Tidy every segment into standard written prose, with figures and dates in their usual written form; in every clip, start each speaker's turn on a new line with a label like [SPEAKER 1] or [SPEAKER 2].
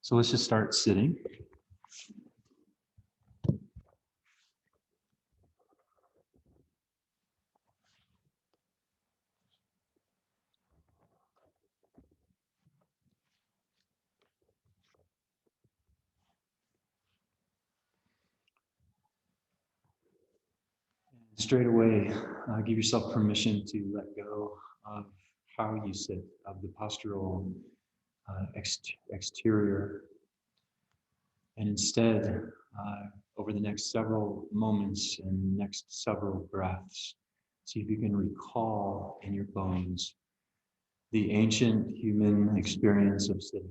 [SPEAKER 1] So let's just start sitting. Straight away, give yourself permission to let go of how you sit, of the postural exterior, and instead, over the next several moments and next several breaths, see if you can recall in your bones the ancient human experience of sitting,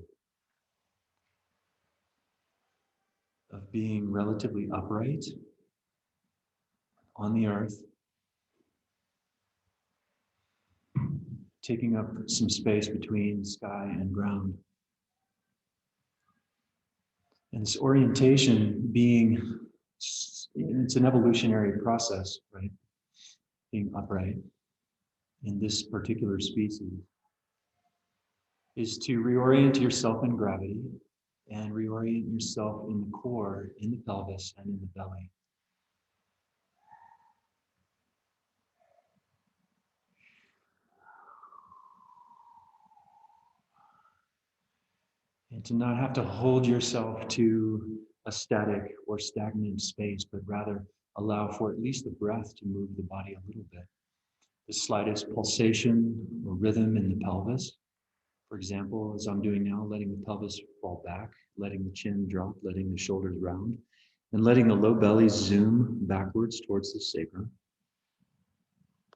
[SPEAKER 1] of being relatively upright on the earth, taking up some space between sky and ground. And this orientation being, it's an evolutionary process, right? Being upright in this particular species is to reorient yourself in gravity and reorient yourself in the core, in the pelvis, and in the belly. And to not have to hold yourself to a static or stagnant space, but rather allow for at least the breath to move the body a little bit. The slightest pulsation or rhythm in the pelvis. For example, as I'm doing now, letting the pelvis fall back, letting the chin drop, letting the shoulders round, and letting the low belly zoom backwards towards the sacrum.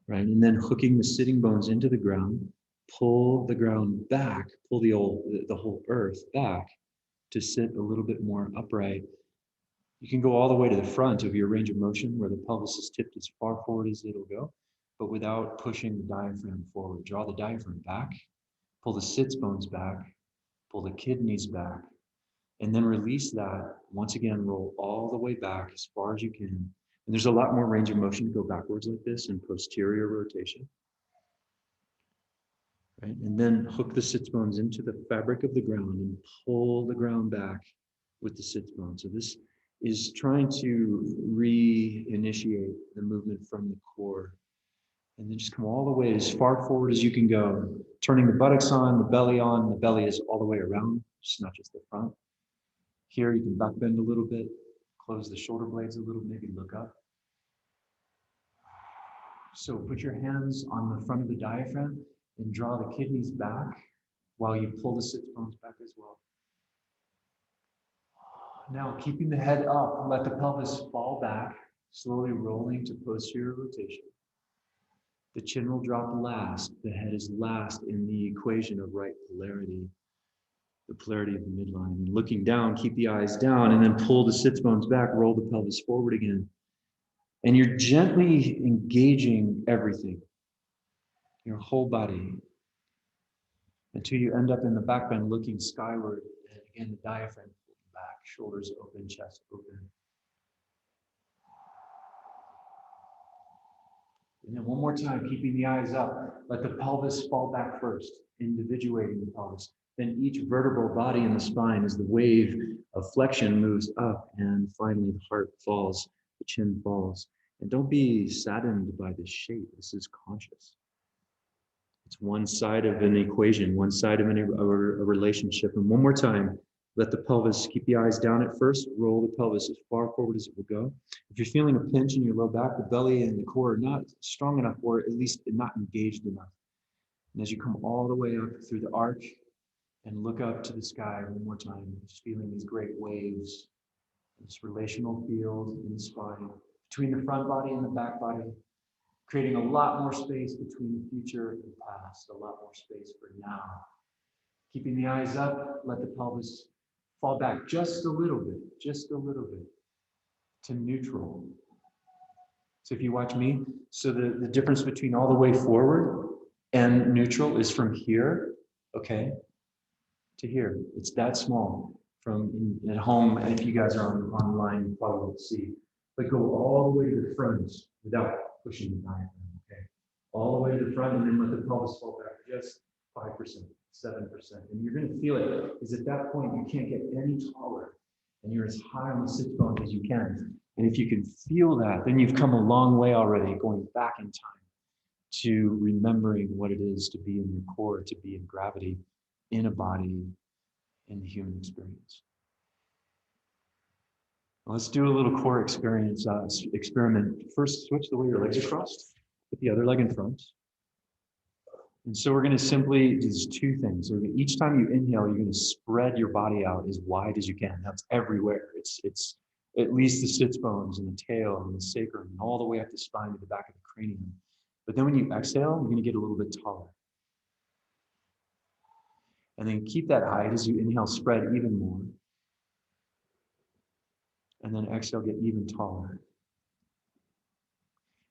[SPEAKER 1] Right, and then hooking the sitting bones into the ground, pull the ground back, pull the whole earth back to sit a little bit more upright. You can go all the way to the front of your range of motion where the pelvis is tipped as far forward as it'll go, but without pushing the diaphragm forward. Draw the diaphragm back, pull the sits bones back, pull the kidneys back, and then release that. Once again, roll all the way back as far as you can. And there's a lot more range of motion to go backwards like this in posterior rotation. Right? And then hook the sits bones into the fabric of the ground and pull the ground back with the sits bones. So this is trying to reinitiate the movement from the core. And then just come all the way as far forward as you can go, turning the buttocks on, the belly is all the way around, just not just the front. Here you can back bend a little bit, close the shoulder blades a little, maybe look up. So put your hands on the front of the diaphragm and draw the kidneys back while you pull the sits bones back as well. Now, keeping the head up, let the pelvis fall back, slowly rolling to posterior rotation. The chin will drop last. The head is last in the equation of right polarity, the polarity of the midline. And looking down, keep the eyes down, and then pull the sits bones back, roll the pelvis forward again. And you're gently engaging everything, your whole body, until you end up in the back bend looking skyward. And again, the diaphragm pulled back, shoulders open, chest open. And then one more time, keeping the eyes up. Let the pelvis fall back first, individuating the pelvis. Then each vertebral body in the spine as the wave of flexion moves up, and finally the heart falls, the chin falls. And don't be saddened by this shape. This is conscious. It's one side of an equation, one side of a relationship. And one more time, let the pelvis, keep the eyes down at first, roll the pelvis as far forward as it will go. If you're feeling a pinch in your low back, the belly and the core are not strong enough, or at least not engaged enough. And as you come all the way up through the arch and look up to the sky one more time, just feeling these great waves, this relational field in the spine, between the front body and the back body, creating a lot more space between the future and the past, a lot more space for now. Keeping the eyes up, let the pelvis fall back just a little bit to neutral. So if you watch me, so the difference between all the way forward and neutral is from here, okay, to here. It's that small. From at home, and if you guys are online, you probably won't see. But go all the way to the front without pushing the diaphragm, okay? All the way to the front, and then let the pelvis fall back just 5%. 7%. And you're going to feel it, because at that point, you can't get any taller, and you're as high on the sits bones as you can. And if you can feel that, then you've come a long way already, going back in time to remembering what it is to be in your core, to be in gravity, in a body, in the human experience. Let's do a little core experience experiment. First, switch the way your legs are crossed. Put the other leg in front. And so we're going to simply do two things. So each time you inhale, you're going to spread your body out as wide as you can. That's everywhere. It's at least the sits bones and the tail and the sacrum and all the way up the spine to the back of the cranium. But then when you exhale, you're going to get a little bit taller. And then keep that height as you inhale, spread even more. And then exhale, get even taller.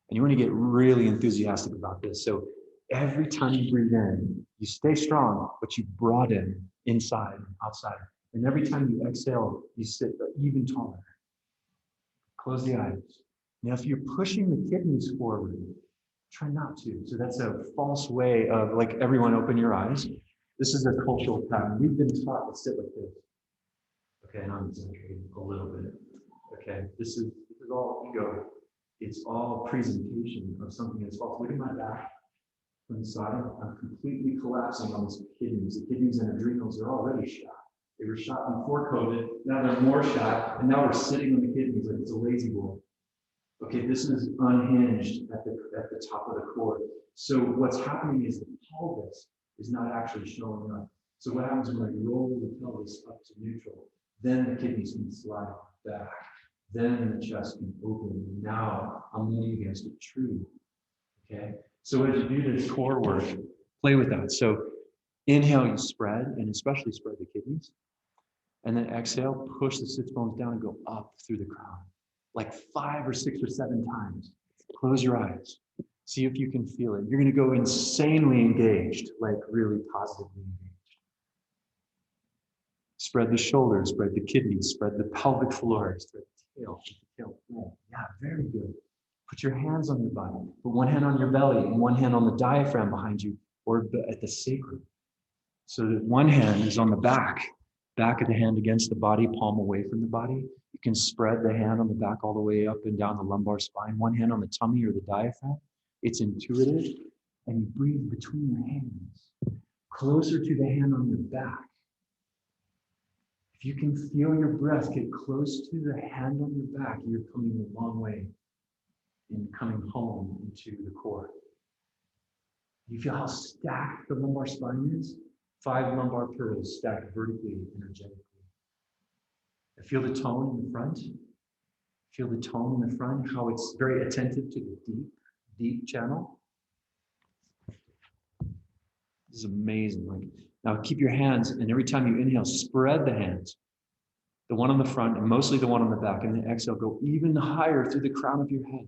[SPEAKER 1] And you want to get really enthusiastic about this. So every time you breathe in, you stay strong, but you broaden inside and outside. And every time you exhale, you sit even taller. Close the eyes. Now, if you're pushing the kidneys forward, try not to. So that's a false way of, like, everyone open your eyes. This is a cultural pattern. We've been taught to sit like this. Okay, and I'm exaggerating a little bit. Okay, this is all ego. It's all presentation of something that's false. Look at my back from the side. I'm completely collapsing on these kidneys. The kidneys and adrenals are already shot. They were shot before COVID. Now they're more shot, and now we're sitting on the kidneys like it's a lazy boy. Okay, this is unhinged at the top of the core. So what's happening is the pelvis is not actually showing up. So what happens when I roll the pelvis up to neutral? Then the kidneys can slide back. Then the chest can open. Now I'm leaning against a tree. Okay? So as you do this core work, play with that. So inhale, you spread, and especially spread the kidneys. And then exhale, push the sits bones down and go up through the crown. Like 5 or 6 or 7 times. Close your eyes. See if you can feel it. You're going to go insanely engaged, like really positively engaged. Spread the shoulders, spread the kidneys, spread the pelvic floor, spread the tail, Yeah, very good. Put your hands on your body. Put one hand on your belly and one hand on the diaphragm behind you, or at the sacrum. So that one hand is on the back of the hand against the body, palm away from the body. You can spread the hand on the back all the way up and down the lumbar spine, one hand on the tummy or the diaphragm. It's intuitive, and you breathe between your hands, closer to the hand on your back. If you can feel your breath get close to the hand on your back, you're coming a long way in coming home into the core. You feel how stacked the lumbar spine is? 5 lumbar pearls stacked vertically, energetically. Feel the tone in the front. Feel the tone in the front, how it's very attentive to the deep channel. This is amazing. Like, now keep your hands, and every time you inhale, spread the hands. The one on the front and mostly the one on the back. And then exhale, go even higher through the crown of your head.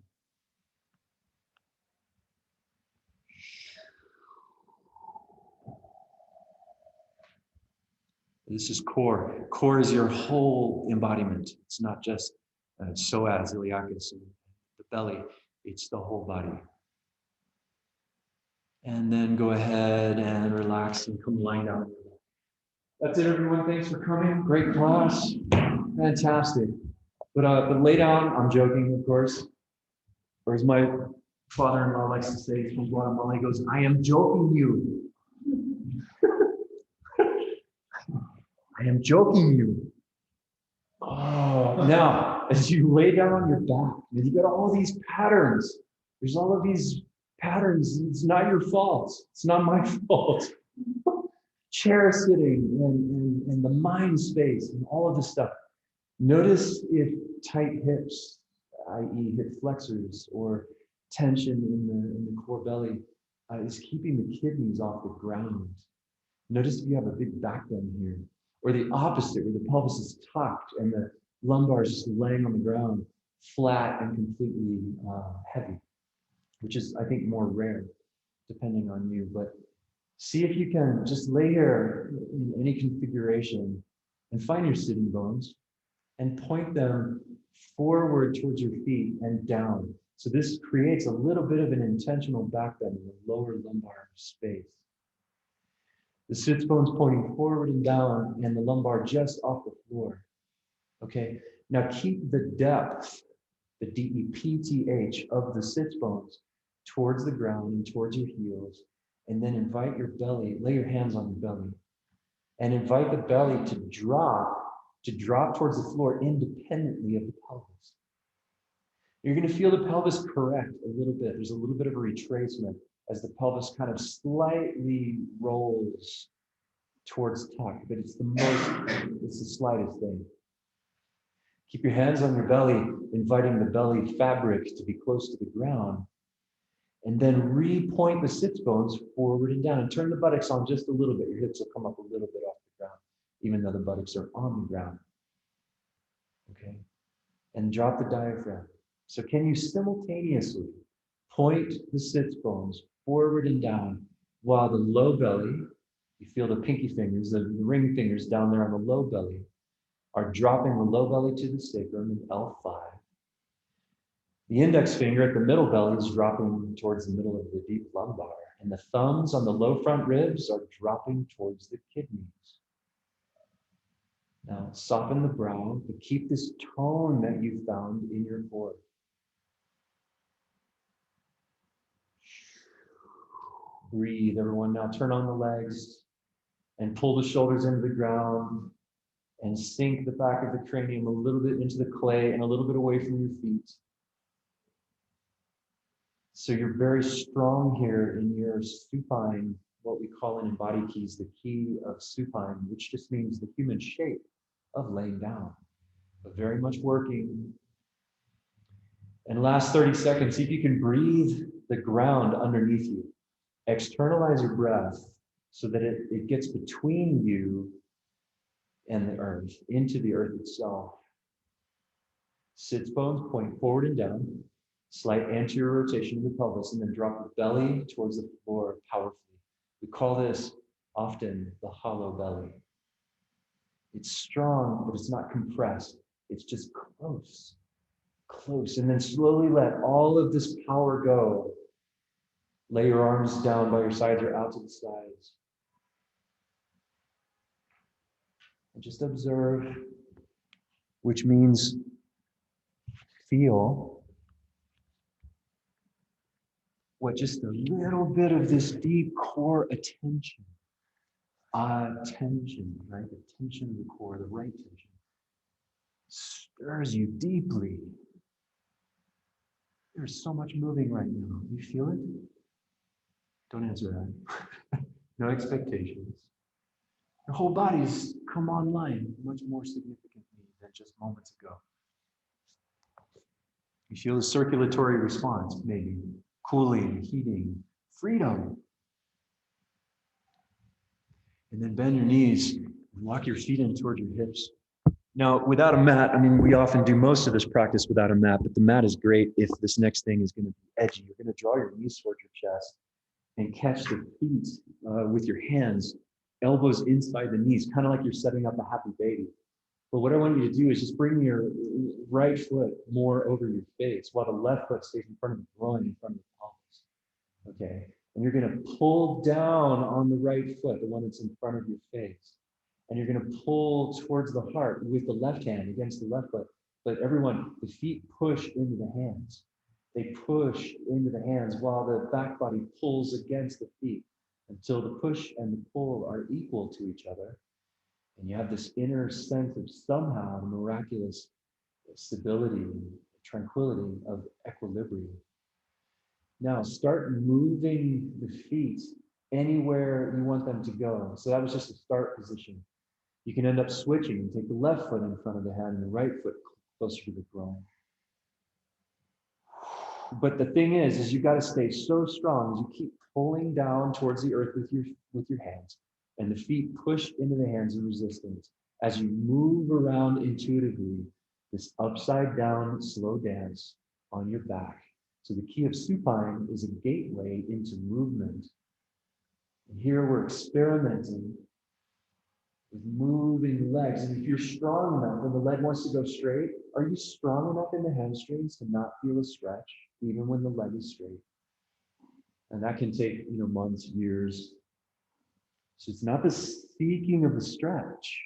[SPEAKER 1] This is core. Core is your whole embodiment. It's not just psoas, iliacus, and the belly. It's the whole body. And then go ahead and relax and come lying down. That's it, everyone. Thanks for coming. Great class. Fantastic. But lay down. I'm joking, of course. Or as my father-in-law likes to say, from Guatemala, he goes, I am joking you. I am joking you. Oh, now, as you lay down on your back, you got all these patterns. There's all of these patterns. It's not your fault. It's not my fault. Chair sitting and the mind space and all of this stuff. Notice if tight hips, i.e. hip flexors, or tension in the core belly is keeping the kidneys off the ground. Notice if you have a big back bend here, or the opposite, where the pelvis is tucked and the lumbar is just laying on the ground, flat and completely heavy, which is, I think, more rare, depending on you. But see if you can just lay here in any configuration and find your sitting bones and point them forward towards your feet and down. So this creates a little bit of an intentional back bend in the lower lumbar space. The sits bones pointing forward and down, and the lumbar just off the floor. Okay, now keep the depth, the D-E-P-T-H of the sits bones towards the ground and towards your heels, and then invite your belly, lay your hands on your belly, and invite the belly to drop towards the floor independently of the pelvis. You're going to feel the pelvis correct a little bit. There's a little bit of a retracement as the pelvis kind of slightly rolls towards tuck, but it's the slightest thing. Keep your hands on your belly, inviting the belly fabric to be close to the ground. And then re-point the sits bones forward and down, and turn the buttocks on just a little bit. Your hips will come up a little bit off the ground, even though the buttocks are on the ground. Okay? And drop the diaphragm. So can you simultaneously point the sits bones forward and down while the low belly, you feel the pinky fingers, the ring fingers down there on the low belly, are dropping the low belly to the sacrum in L5. The index finger at the middle belly is dropping towards the middle of the deep lumbar, and the thumbs on the low front ribs are dropping towards the kidneys. Now, soften the brow, but keep this tone that you found in your core. Breathe, everyone. Now turn on the legs and pull the shoulders into the ground and sink the back of the cranium a little bit into the clay and a little bit away from your feet. So you're very strong here in your supine, what we call in Embody keys, the key of supine, which just means the human shape of laying down, but very much working. And last 30 seconds, see if you can breathe the ground underneath you. Externalize your breath so that it gets between you and the earth, into the earth itself. Sits bones point forward and down, slight anterior rotation of the pelvis, and then drop the belly towards the floor powerfully. We call this often the hollow belly. It's strong, but it's not compressed. It's just close, close. And then slowly let all of this power go. Lay your arms down by your sides or out to the sides. And just observe, which means feel what just a little bit of this deep core attention, right? The tension of the core, the right tension, stirs you deeply. There's so much moving right now. You feel it? Don't answer that. No expectations. Your whole body's come online much more significantly than just moments ago. You feel a circulatory response, maybe cooling, heating, freedom. And then bend your knees and walk your feet in toward your hips. Now, without a mat, I mean, we often do most of this practice without a mat, but the mat is great if this next thing is going to be edgy. You're going to draw your knees toward your chest and catch the feet with your hands, elbows inside the knees, kind of like you're setting up a happy baby. But what I want you to do is just bring your right foot more over your face while the left foot stays in front of the groin, in front of the pelvis. Okay? And you're going to pull down on the right foot, the one that's in front of your face. And you're going to pull towards the heart with the left hand against the left foot. But everyone, the feet push into the hands. They push into the hands while the back body pulls against the feet until the push and the pull are equal to each other. And you have this inner sense of somehow miraculous stability, tranquility of equilibrium. Now start moving the feet anywhere you want them to go. So that was just a start position. You can end up switching and take the left foot in front of the head and the right foot closer to the groin. But the thing is you got to stay so strong as you keep pulling down towards the earth with your hands, and the feet push into the hands in resistance as you move around intuitively this upside down slow dance on your back. So the key of supine is a gateway into movement. And here we're experimenting with moving the legs. And if you're strong enough, when the leg wants to go straight, are you strong enough in the hamstrings to not feel a stretch, even when the leg is straight? And that can take, months, years. So it's not the seeking of the stretch,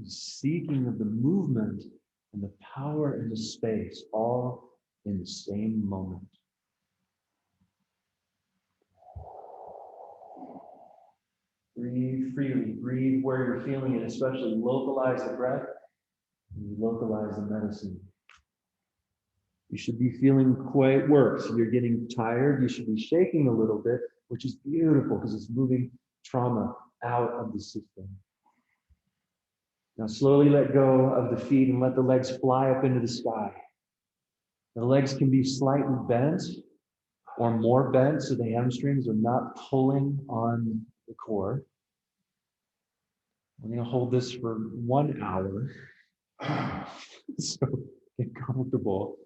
[SPEAKER 1] it's seeking of the movement and the power and the space, all in the same moment. Breathe freely, breathe where you're feeling it, especially localize the breath and you localize the medicine. You should be feeling quite worked. You're getting tired. You should be shaking a little bit, which is beautiful because it's moving trauma out of the system. Now slowly let go of the feet and let the legs fly up into the sky. The legs can be slightly bent or more bent so the hamstrings are not pulling on the core. I'm going to hold this for 1 hour. So get comfortable.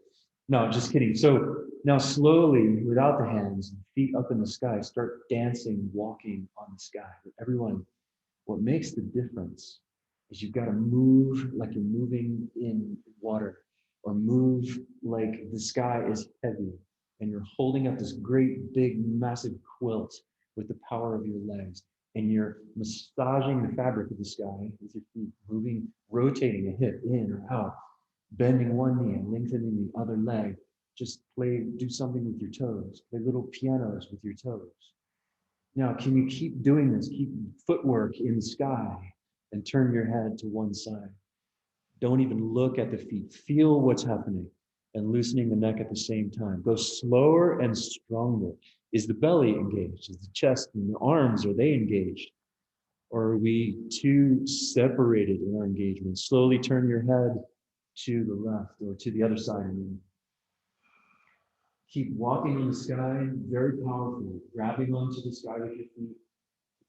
[SPEAKER 1] No, just kidding. So now slowly, without the hands, feet up in the sky, start dancing, walking on the sky. Everyone, what makes the difference is you've got to move like you're moving in water, or move like the sky is heavy and you're holding up this great, big, massive quilt with the power of your legs. And you're massaging the fabric of the sky with your feet, moving, rotating a hip in or out, bending one knee and lengthening the other leg. Just do something with your toes. Play little pianos with your toes. Now, can you keep doing this? Keep footwork in the sky and turn your head to one side. Don't even look at the feet. Feel what's happening and loosening the neck at the same time. Go slower and stronger. Is the belly engaged? Is the chest and the arms, are they engaged? Or are we too separated in our engagement? Slowly turn your head to the left or to the other side. Keep walking in the sky, very powerful, grabbing onto the sky with your feet.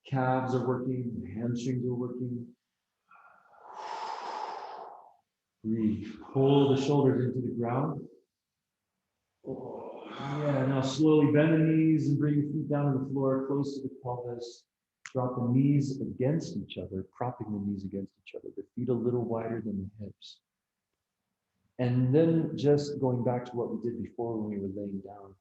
[SPEAKER 1] Calves are working, the hamstrings are working. Breathe. Pull the shoulders into the ground. Oh, yeah, now slowly bend the knees and bring your feet down to the floor, close to the pelvis. Drop the knees against each other, propping the knees against each other. The feet a little wider than the hips. And then just going back to what we did before when we were laying down,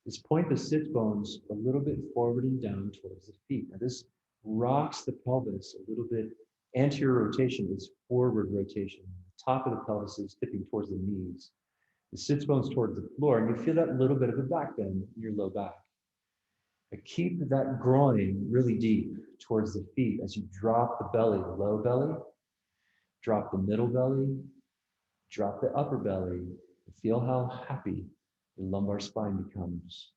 [SPEAKER 1] is point the sit bones a little bit forward and down towards the feet. Now this rocks the pelvis a little bit. Anterior rotation is forward rotation. The top of the pelvis is tipping towards the knees. The sits bones towards the floor, and you feel that little bit of a back bend in your low back. But keep that groin really deep towards the feet as you drop the belly, the low belly, drop the middle belly, drop the upper belly. Feel how happy your lumbar spine becomes.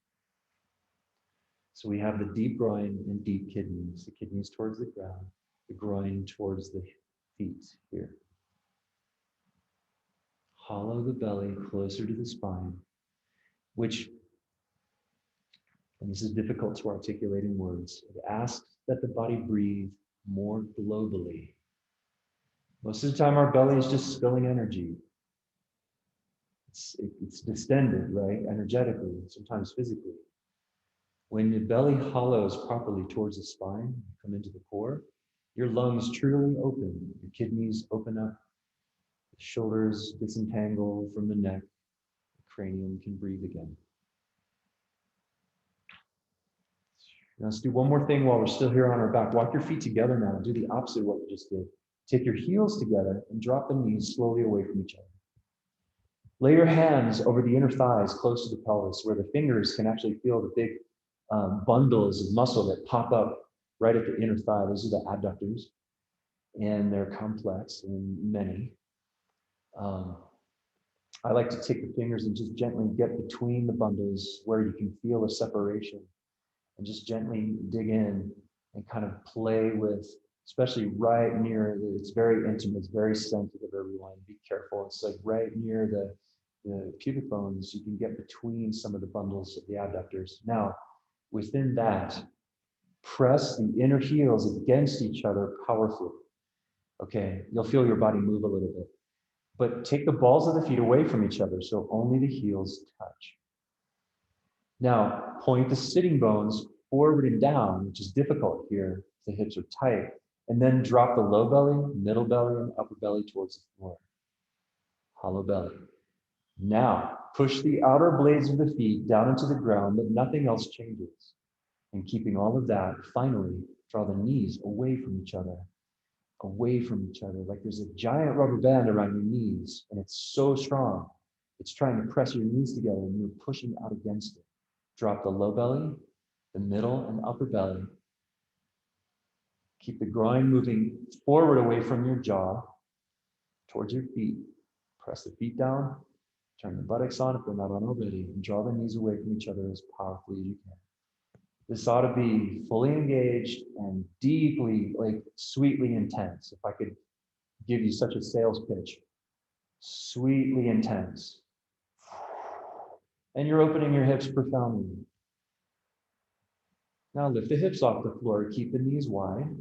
[SPEAKER 1] So we have the deep groin and deep kidneys, the kidneys towards the ground, the groin towards the feet here. Hollow the belly closer to the spine, which, and this is difficult to articulate in words, it asks that the body breathe more globally. Most of the time our belly is just spilling energy. It's distended, right? Energetically, sometimes physically. When your belly hollows properly towards the spine, you come into the core, your lungs truly open, your kidneys open up, the shoulders disentangle from the neck, the cranium can breathe again. Now let's do one more thing while we're still here on our back. Walk your feet together now and do the opposite of what you just did. Take your heels together and drop the knees slowly away from each other. Lay your hands over the inner thighs close to the pelvis where the fingers can actually feel the big bundles of muscle that pop up right at the inner thigh. Those are the adductors, and they're complex and many. I like to take the fingers and just gently get between the bundles where you can feel a separation, and just gently dig in and kind of play with, especially right near, it's very intimate, it's very sensitive, everyone. Be careful. It's like right near the pubic bones, you can get between some of the bundles of the adductors. Now, within that, press the inner heels against each other powerfully. Okay, you'll feel your body move a little bit. But take the balls of the feet away from each other so only the heels touch. Now, point the sitting bones forward and down, which is difficult here. The hips are tight. And then drop the low belly, middle belly, and upper belly towards the floor. Hollow belly. Now, push the outer blades of the feet down into the ground, but nothing else changes. And keeping all of that, finally, Draw the knees away from each other, like there's a giant rubber band around your knees, and it's so strong. It's trying to press your knees together, and you're pushing out against it. Drop the low belly, the middle and upper belly. Keep the groin moving forward away from your jaw, towards your feet. Press the feet down, turn the buttocks on if they're not on already, and draw the knees away from each other as powerfully as you can. This ought to be fully engaged and deeply, like sweetly intense. If I could give you such a sales pitch, sweetly intense. And you're opening your hips profoundly. Now lift the hips off the floor, keep the knees wide.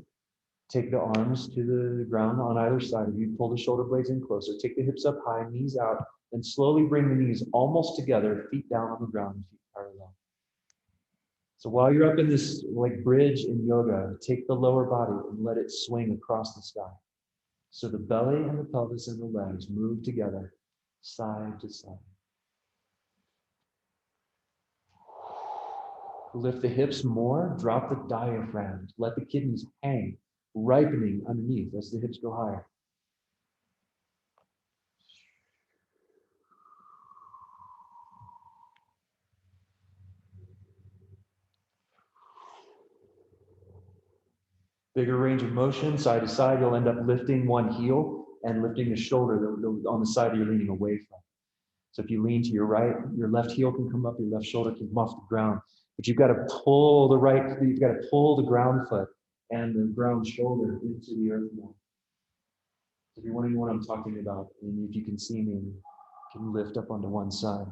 [SPEAKER 1] Take the arms to the ground on either side of you. Pull the shoulder blades in closer. Take the hips up high, knees out, and slowly bring the knees almost together, feet down on the ground, feet parallel. So while you're up in this like bridge in yoga, take the lower body and let it swing across the sky. So the belly and the pelvis and the legs move together, side to side. Lift the hips more, drop the diaphragm. Let the kidneys hang, ripening underneath as the hips go higher. Bigger range of motion, side to side. You'll end up lifting one heel and lifting the shoulder on the side you're leaning away from. So if you lean to your right, your left heel can come up, your left shoulder can come off the ground. But you've got to pull you've got to pull the ground foot and the ground shoulder into the earth more. So if you're wondering what I'm talking about, and if you can see me, you can lift up onto one side.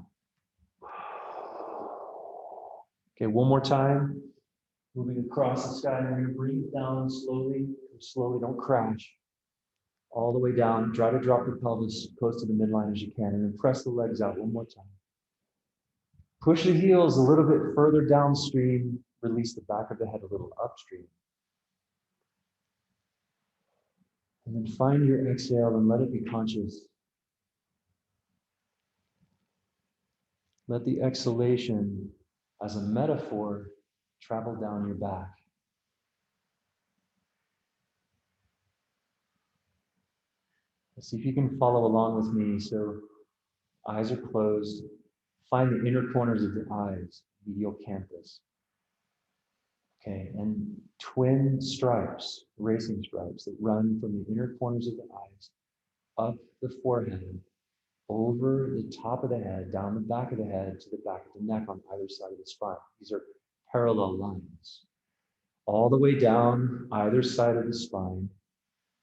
[SPEAKER 1] Okay, one more time. Moving across the sky, and we're going to breathe down slowly, don't crash. All the way down, try to drop the pelvis close to the midline as you can, and then press the legs out one more time. Push the heels a little bit further downstream, release the back of the head a little upstream. And then find your exhale and let it be conscious. Let the exhalation as a metaphor travel down your back. Let's see if you can follow along with me. So eyes are closed. Find the inner corners of the eyes, medial campus. Okay, and twin stripes, racing stripes that run from the inner corners of the eyes, up the forehead, over the top of the head, down the back of the head, to the back of the neck on either side of the spine. These are parallel lines. All the way down either side of the spine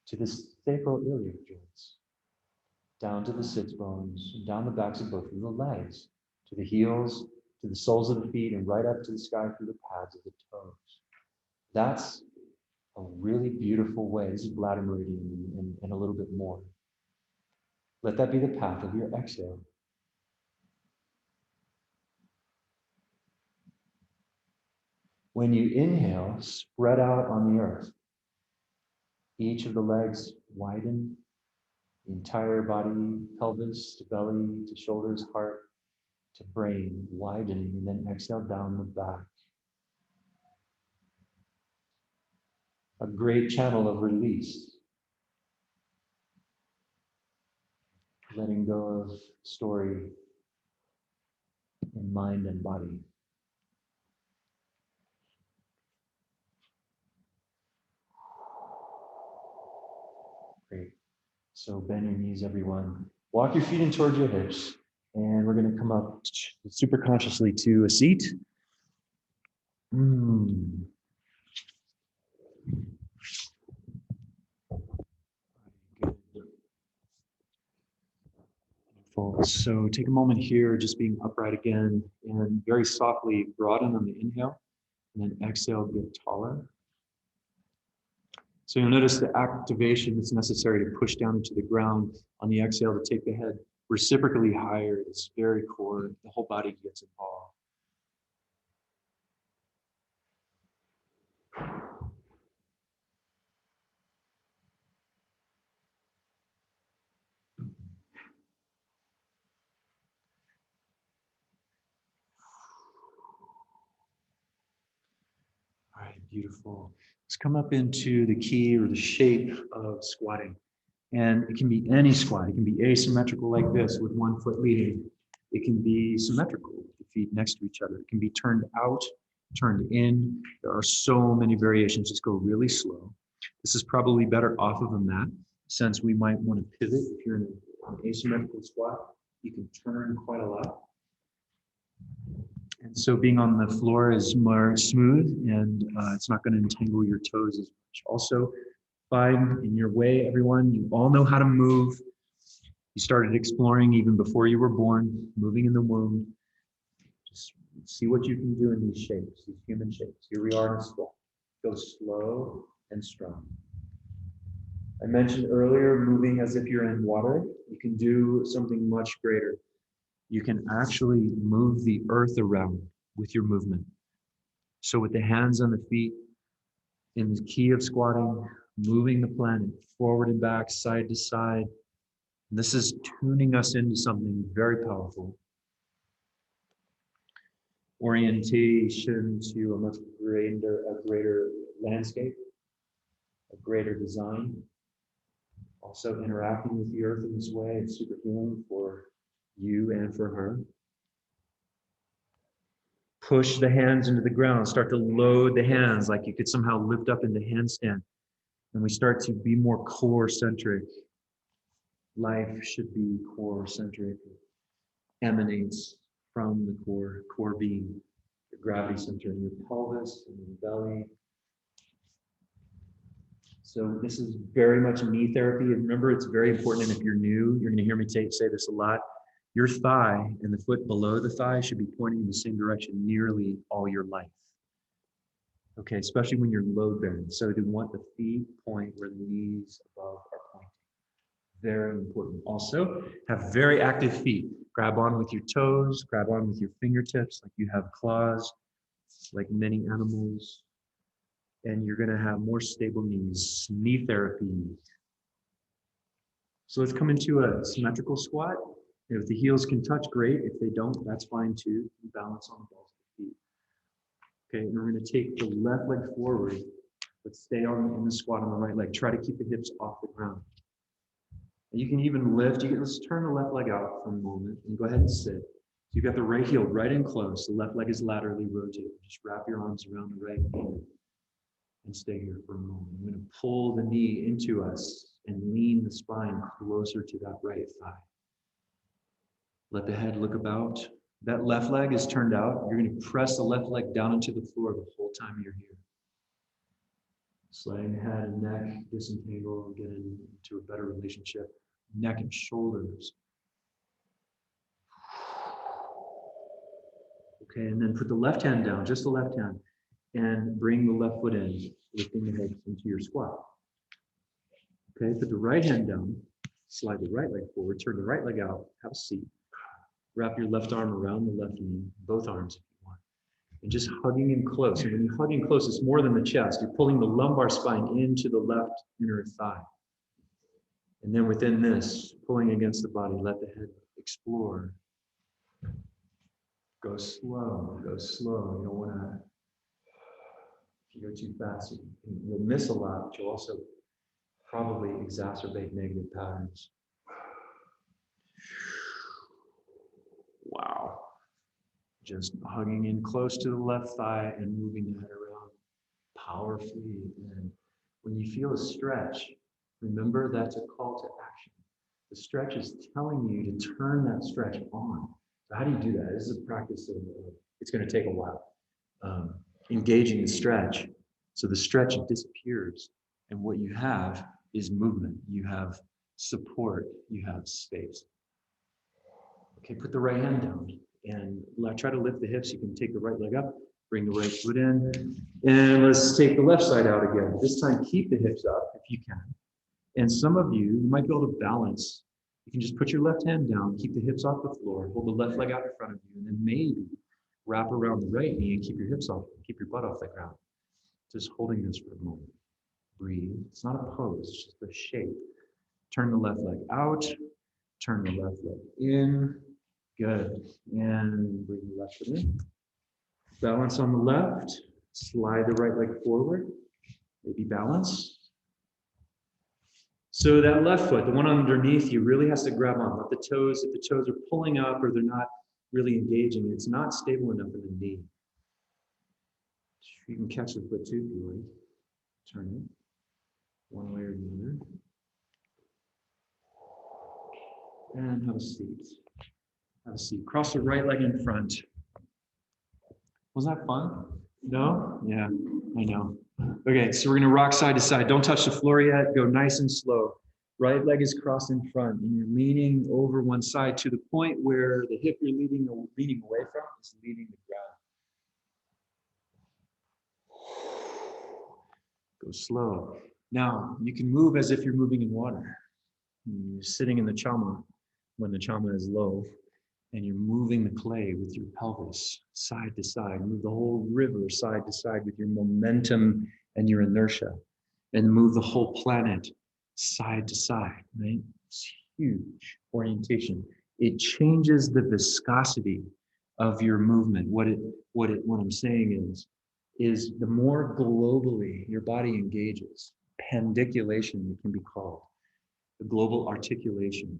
[SPEAKER 1] to the sacroiliac joints, down to the sits bones, and down the backs of both of the legs, to the heels, to the soles of the feet, and right up to the sky through the pads of the toes. That's a really beautiful way. This is bladder meridian and a little bit more. Let that be the path of your exhale. When you inhale, spread out on the earth. Each of the legs widen, the entire body, pelvis to belly, to shoulders, heart, to brain, widening, and then exhale down the back. A great channel of release. Letting go of story in mind and body. Great. So bend your knees, everyone. Walk your feet in towards your hips. And we're going to come up super consciously to a seat. Good. So take a moment here, just being upright again, and very softly broaden on the inhale, and then exhale, get taller. So you'll notice the activation that's necessary to push down into the ground on the exhale to take the head reciprocally higher. It's very core. The whole body gets involved. All right, Beautiful. Let's come up into the key or the shape of squatting. And it can be any squat. It can be asymmetrical like this with one foot leading. It can be symmetrical with the feet next to each other. It can be turned out, turned in. There are so many variations. Just go really slow. This is probably better off of a mat, since we might want to pivot. If you're in an asymmetrical squat, you can turn quite a lot. And so being on the floor is more smooth, and it's not going to entangle your toes as much. Also, find in your way, everyone. You all know how to move. You started exploring even before you were born, moving in the womb. Just see what you can do in these shapes, these human shapes. Here we are in a squat. Go slow and strong. I mentioned earlier, moving as if you're in water. You can do something much greater. You can actually move the earth around with your movement. So with the hands on the feet, in the key of squatting, moving the planet forward and back, side to side. And this is tuning us into something very powerful. Orientation to a much greater landscape, a greater design. Also interacting with the earth in this way, it's super healing for you and for her. Push the hands into the ground, start to load the hands like you could somehow lift up into handstand. And we start to be more core-centric. Life should be core-centric. It emanates from the core being, the gravity center in your pelvis and your belly. So this is very much knee therapy. And remember, it's very important. And if you're new, you're going to hear me say this a lot. Your thigh and the foot below the thigh should be pointing in the same direction nearly all your life. Okay, especially when you're load bearing. So you want the feet point where the knees above are pointing. Very important. Also, have very active feet. Grab on with your toes, grab on with your fingertips like you have claws, like many animals. And you're going to have more stable knees. Knee therapy. So let's come into a symmetrical squat. If the heels can touch, great. If they don't, that's fine too. Balance on the balls of the feet. Okay, and we're going to take the left leg forward, but stay in the squat on the right leg. Try to keep the hips off the ground. And you can even lift. Let's turn the left leg out for a moment and go ahead and sit. So you've got the right heel right in close. The left leg is laterally rotated. Just wrap your arms around the right knee and stay here for a moment. I'm going to pull the knee into us and lean the spine closer to that right thigh. Let the head look about. That left leg is turned out. You're going to press the left leg down into the floor the whole time you're here. Just letting head and neck disentangle and get into a better relationship. Neck and shoulders. Okay, and then put the left hand down, just the left hand, and bring the left foot in, lifting the hips into your squat. Okay, put the right hand down, slide the right leg forward, turn the right leg out, have a seat. Wrap your left arm around the left knee, both arms if you want. And just hugging in close. And when you hug in close, it's more than the chest. You're pulling the lumbar spine into the left inner thigh. And then within this, pulling against the body, let the head explore. Go slow, go slow. You don't want to, if you go too fast, you'll miss a lot, but you'll also probably exacerbate negative patterns. Wow. Just hugging in close to the left thigh and moving the head around powerfully. And when you feel a stretch, remember that's a call to action. The stretch is telling you to turn that stretch on. So how do you do that? This is a practice of, it's going to take a while. Engaging the stretch. So the stretch disappears. And what you have is movement. You have support. You have space. Okay, put the right hand down and try to lift the hips. You can take the right leg up, bring the right foot in, and let's take the left side out again. This time, keep the hips up if you can. And some of you might be able to balance. You can just put your left hand down, keep the hips off the floor, hold the left leg out in front of you, and then maybe wrap around the right knee and keep your hips off, keep your butt off the ground. Just holding this for a moment. Breathe. It's not a pose, it's just a shape. Turn the left leg out, turn the left leg in. Good. And bring the left foot in. Balance on the left. Slide the right leg forward, maybe balance. So that left foot, the one underneath you, really has to grab on. Let the toes, if the toes are pulling up or they're not really engaging, it's not stable enough in the knee. You can catch the foot too if you like. Turn it one way or the other. And have a seat. Have a seat. Cross the right leg in front. Was that fun? No? Yeah, I know. Okay, so we're gonna rock side to side. Don't touch the floor yet. Go nice and slow. Right leg is crossed in front, and you're leaning over one side to the point where the hip you're leaning away from is leading the ground. Go slow. Now, you can move as if you're moving in water. You're sitting in the chama when the chama is low, and you're moving the clay with your pelvis side to side. Move the whole river side to side with your momentum and your inertia, and move the whole planet side to side, right? It's huge orientation. It changes the viscosity of your movement. What I'm saying is the more globally your body engages, pandiculation it can be called, the global articulation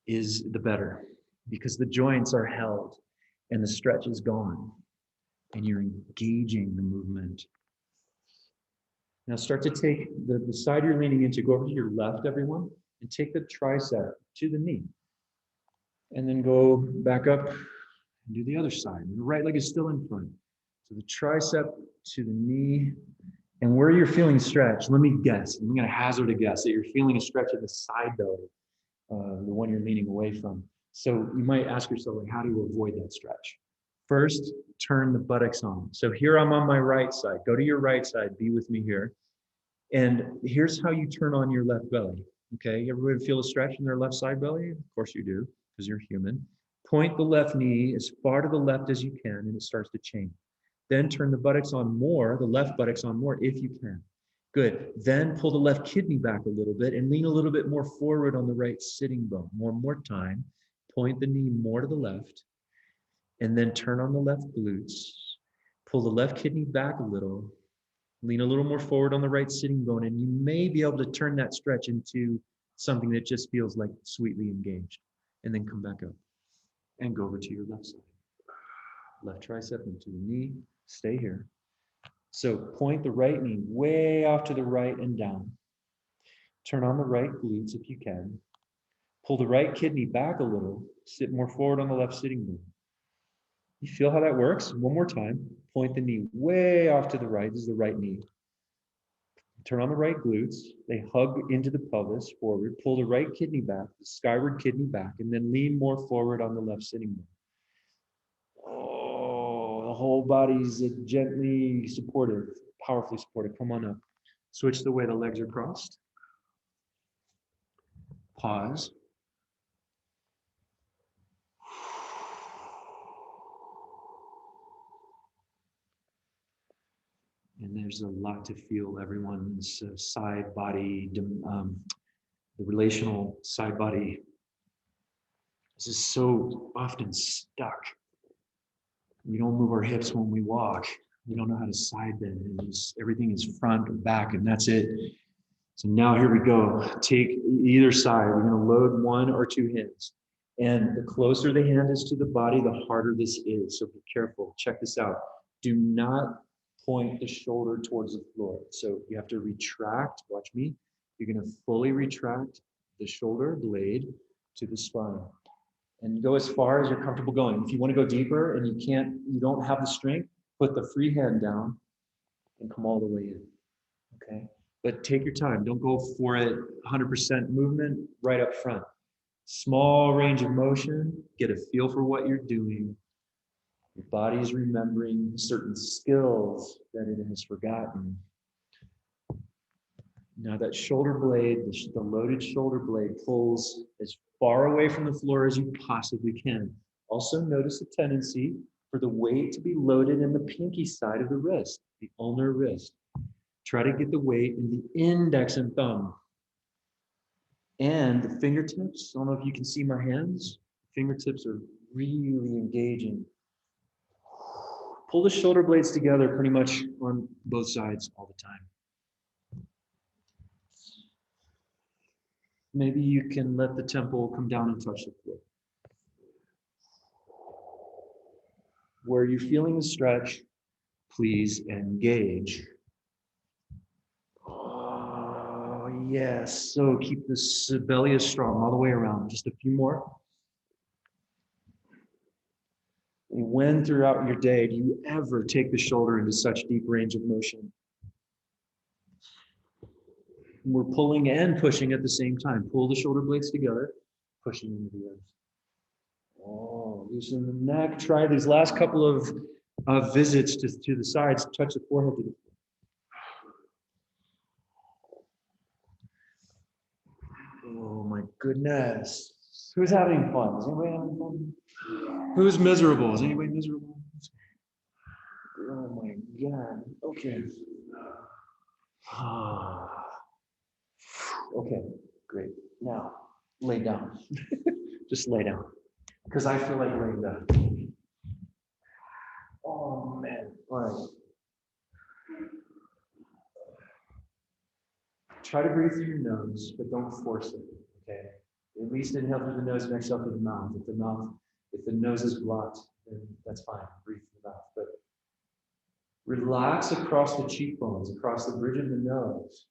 [SPEAKER 1] is the better, because the joints are held and the stretch is gone and you're engaging the movement. Now start to take the side you're leaning into, go over to your left, everyone, and take the tricep to the knee. And then go back up and do the other side. And the right leg is still in front. So the tricep to the knee. And where you're feeling stretch, let me guess. I'm going to hazard a guess that you're feeling a stretch in the side belly, the one you're leaning away from. So you might ask yourself, like, how do you avoid that stretch? First, turn the buttocks on. So here I'm on my right side. Go to your right side. Be with me here. And here's how you turn on your left belly. Okay, everybody feel a stretch in their left side belly? Of course you do, because you're human. Point the left knee as far to the left as you can, and it starts to change. Then turn the buttocks on more, the left buttocks on more if you can. Good. Then pull the left kidney back a little bit and lean a little bit more forward on the right sitting bone. One more time. Point the knee more to the left, and then turn on the left glutes. Pull the left kidney back a little. Lean a little more forward on the right sitting bone, and you may be able to turn that stretch into something that just feels like sweetly engaged. And then come back up and go over to your left side. Left tricep into the knee. Stay here. So point the right knee way off to the right and down. Turn on the right glutes if you can. Pull the right kidney back a little. Sit more forward on the left sitting bone. You feel how that works? One more time. Point the knee way off to the right. This is the right knee. Turn on the right glutes. They hug into the pelvis forward. Pull the right kidney back, the skyward kidney back, and then lean more forward on the left sitting bone. Oh, the whole body's gently supportive, powerfully supportive. Come on up. Switch the way the legs are crossed. Pause. And there's a lot to feel. Everyone's side body, the relational side body. This is so often stuck. We don't move our hips when we walk. We don't know how to side bend. Everything is front or back, and that's it. So now here we go. Take either side. We're going to load one or two hands. And the closer the hand is to the body, the harder this is. So be careful. Check this out. Do not point the shoulder towards the floor. So you have to retract. Watch me. You're going to fully retract the shoulder blade to the spine. And go as far as you're comfortable going. If you want to go deeper and you don't have the strength, put the free hand down and come all the way in. Okay? But take your time. Don't go for it 100% movement right up front. Small range of motion. Get a feel for what you're doing. Your body's remembering certain skills that it has forgotten. Now that shoulder blade, the loaded shoulder blade pulls as far away from the floor as you possibly can. Also notice a tendency for the weight to be loaded in the pinky side of the wrist, the ulnar wrist. Try to get the weight in the index and thumb. And the fingertips, I don't know if you can see my hands. Fingertips are really engaging. Pull the shoulder blades together pretty much on both sides all the time. Maybe you can let the temple come down and touch the floor. Where you're feeling the stretch, please engage. Oh, yes. So keep this belly as strong all the way around. Just a few more. When throughout your day do you ever take the shoulder into such deep range of motion? We're pulling and pushing at the same time. Pull the shoulder blades together, pushing into the earth. Oh, loosen the neck. Try these last couple of visits to the sides. Touch the forehead to the floor. Oh my goodness. Who's having fun? Is anybody having fun? Who's miserable? Is anybody miserable? Oh my God. Okay. Okay, great. Now, lay down. Just lay down. Because I feel like laying down. Oh man. All right. Try to breathe through your nose, but don't force it. Okay. At least inhale through the nose and exhale through the mouth. If the nose is blocked, then that's fine. Breathe through the mouth. But relax across the cheekbones, across the bridge of the nose.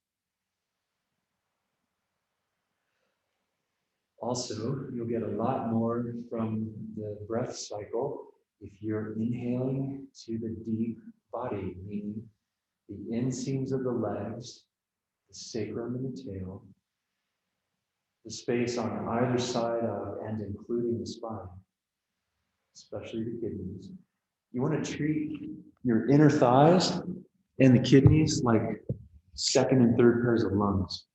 [SPEAKER 1] Also, you'll get a lot more from the breath cycle if you're inhaling to the deep body, meaning the inseams of the legs, the sacrum and the tail, the space on either side of and including the spine, especially the kidneys. You want to treat your inner thighs and the kidneys like second and third pairs of lungs.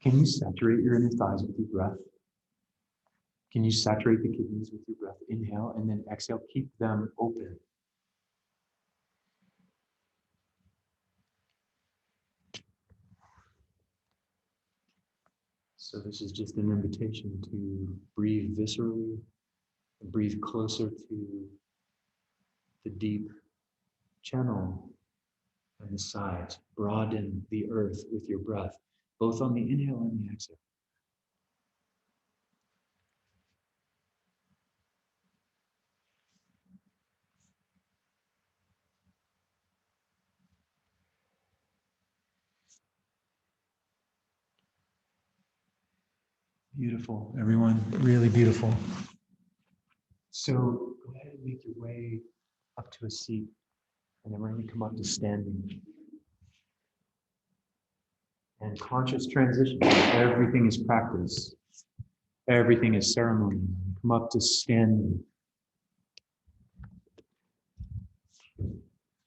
[SPEAKER 1] Can you saturate your inner thighs with your breath? Can you saturate the kidneys with your breath? Inhale and then exhale. Keep them open. So this is just an invitation to breathe viscerally, breathe closer to the deep channel and the sides. Broaden the earth with your breath, both on the inhale and the exhale. Beautiful, everyone, really beautiful. So go ahead and make your way up to a seat, and then we're going to come up to standing. And conscious transition. Everything is practice. Everything is ceremony. Come up to standing.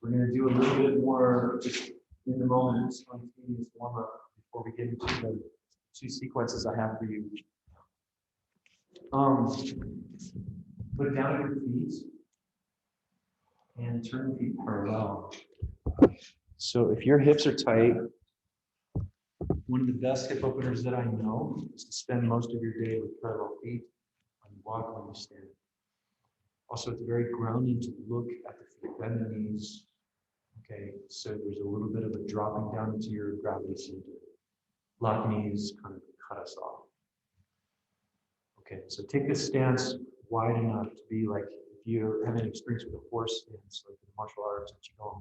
[SPEAKER 1] We're going to do a little bit more just in the moment, spontaneous warm up before we get into the two sequences I have for you. Put down your feet and turn the feet parallel. So if your hips are tight, one of the best hip openers that I know is to spend most of your day with parallel feet when you walk, when you stand. Also, it's very grounding to look at the feet, bend the knees. Okay, so there's a little bit of a dropping down into your gravity center. Lock knees kind of cut us off. Okay, so take this stance wide enough to be like if you have any experience with a horse stance, like in martial arts, Qigong.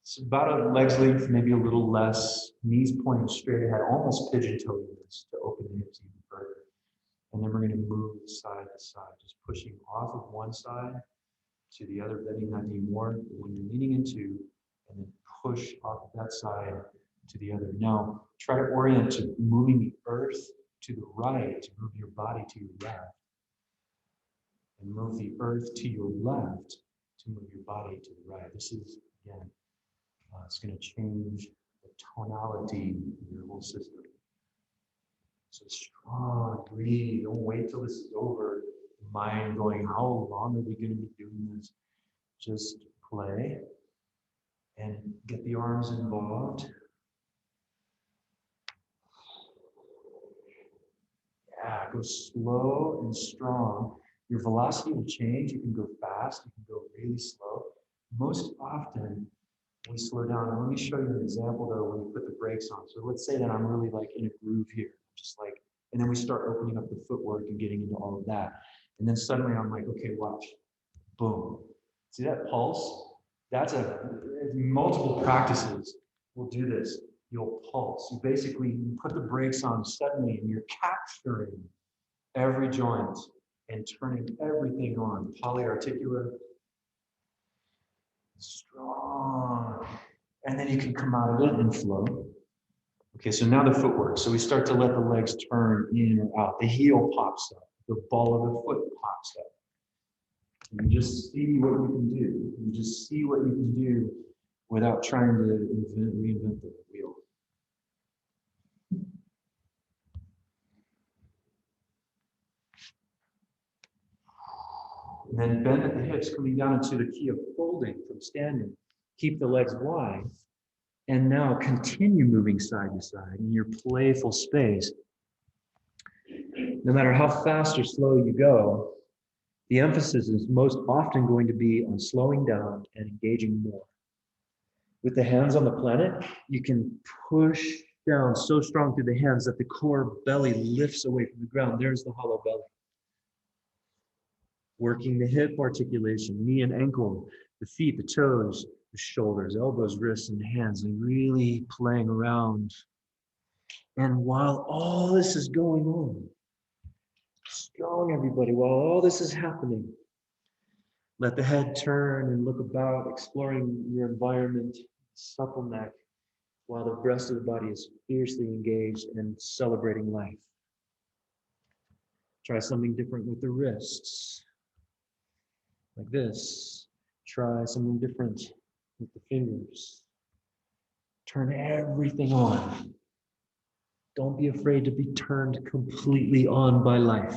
[SPEAKER 1] It's about a leg's length, maybe a little less, knees pointing straight ahead, almost pigeon-toed this to open the hips even further. And then we're going to move side to side, just pushing off of one side to the other, bending that knee more when you're leaning into, and then push off of that side to the other. Now, try to orient to moving the earth to the right, to move your body to your left. And move the earth to your left to move your body to the right. This is, again, it's going to change the tonality of your whole system. So strong, breathe. Don't wait till this is over. Mind going, how long are we going to be doing this? Just play and get the arms involved. Yeah, go slow and strong. Your velocity will change. You can go fast. You can go really slow. most often we slow down. And let me show you an example though when you put the brakes on. So let's say that I'm really like in a groove here, just like, and then we start opening up the footwork and getting into all of that. And then suddenly I'm like, okay, watch, boom. See that pulse? That's multiple practices will do this. You'll pulse. You basically put the brakes on suddenly and you're capturing every joint and turning everything on. Polyarticular, strong. And then you can come out of it and flow. Okay, so now the footwork. So we start to let the legs turn in or out. The heel pops up. The ball of the foot pops up. And you just see what you can do. You just see what you can do without trying to reinvent the wheel. And then bend at the hips, coming down into the key of folding from standing. Keep the legs wide. And now continue moving side to side in your playful space. No matter how fast or slow you go, the emphasis is most often going to be on slowing down and engaging more. With the hands on the planet, you can push down so strong through the hands that the core belly lifts away from the ground. There's the hollow belly. Working the hip articulation, knee and ankle, the feet, the toes, the shoulders, elbows, wrists, and hands, and really playing around. And while all this is going on, strong everybody, while all this is happening, let the head turn and look about, exploring your environment, supple neck, while the rest of the body is fiercely engaged and celebrating life. Try something different with the wrists, like this. Try something different with the fingers. Turn everything on. Don't be afraid to be turned completely on by life.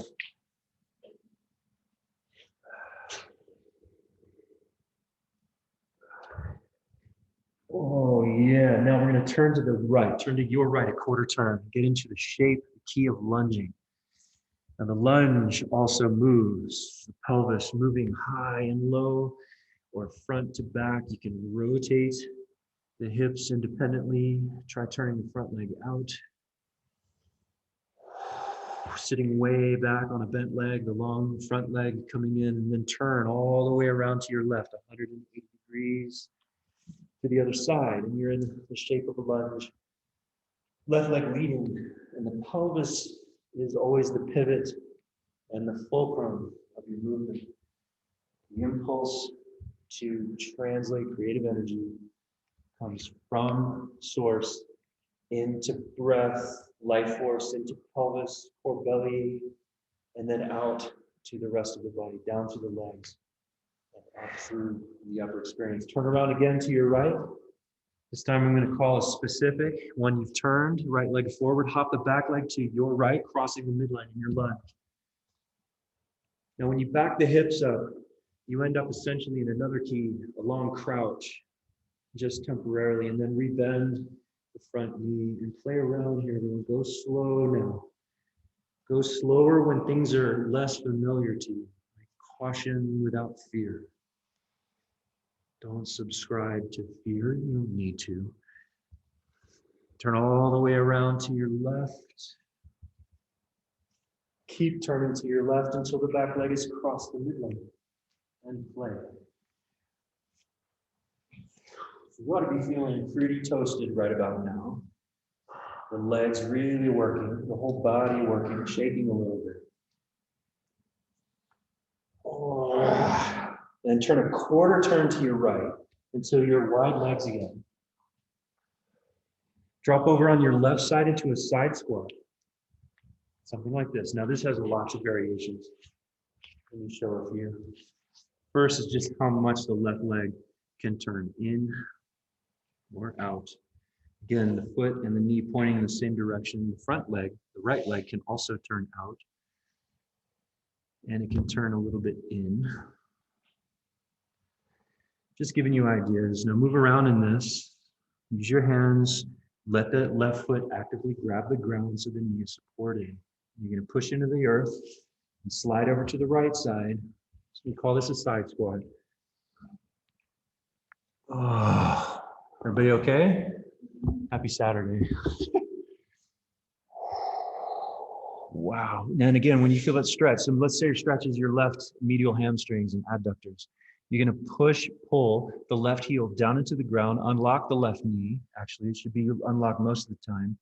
[SPEAKER 1] Oh yeah, now we're going to turn to the right. Turn to your right, a quarter turn. Get into the shape, the key of lunging. And the lunge also moves, the pelvis moving high and low or front to back. You can rotate the hips independently. Try turning the front leg out. Sitting way back on a bent leg, the long front leg coming in, and then turn all the way around to your left, 180 degrees to the other side. And you're in the shape of a lunge. Left leg leading, and the pelvis is always the pivot and the fulcrum of your movement. The impulse to translate creative energy comes from source into breath, life force, into pelvis, core belly, and then out to the rest of the body, down to the legs, and up through the upper experience. Turn around again to your right. This time I'm going to call a specific. When you've turned, right leg forward, hop the back leg to your right, crossing the midline in your lunge. Now, when you back the hips up, you end up essentially in another key, a long crouch, just temporarily, and then rebend the front knee and play around here. Everyone, go slow now. Go slower when things are less familiar to you. Like caution without fear. Don't subscribe to fear. You don't need to. Turn all the way around to your left. Keep turning to your left until the back leg is across the midline. And play. You ought to be feeling fruity toasted right about now. The legs really working, the whole body working, shaking a little bit. Oh. Then turn a quarter turn to your right until you're wide legs again. Drop over on your left side into a side squat. Something like this. Now this has lots of variations. Let me show a few. First is just how much the left leg can turn in or out. Again, the foot and the knee pointing in the same direction. The front leg, the right leg, can also turn out. And it can turn a little bit in. Just giving you ideas. Now move around in this. Use your hands. Let the left foot actively grab the ground so the knee is supported. You're going to push into the earth and slide over to the right side. So we call this a side squat. Oh, everybody okay? Happy Saturday. Wow. And again, when you feel that stretch, so let's say your stretch is your left medial hamstrings and adductors. You're going to pull the left heel down into the ground, unlock the left knee. Actually, it should be unlocked most of the time.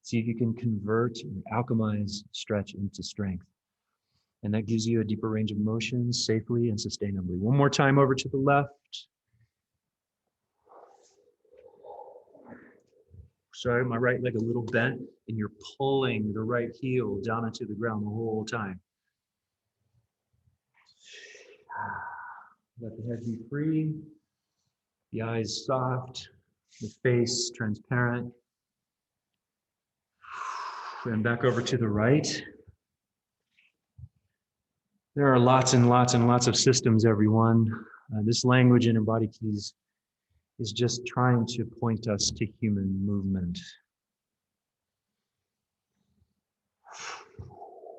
[SPEAKER 1] See if you can convert and alchemize stretch into strength. And that gives you a deeper range of motion safely and sustainably. One more time over to the left. Sorry, my right leg a little bent, and you're pulling the right heel down into the ground the whole time. Let the head be free, the eyes soft, the face transparent. And back over to the right. There are lots and lots and lots of systems, everyone. This language in Embody Keys is just trying to point us to human movement.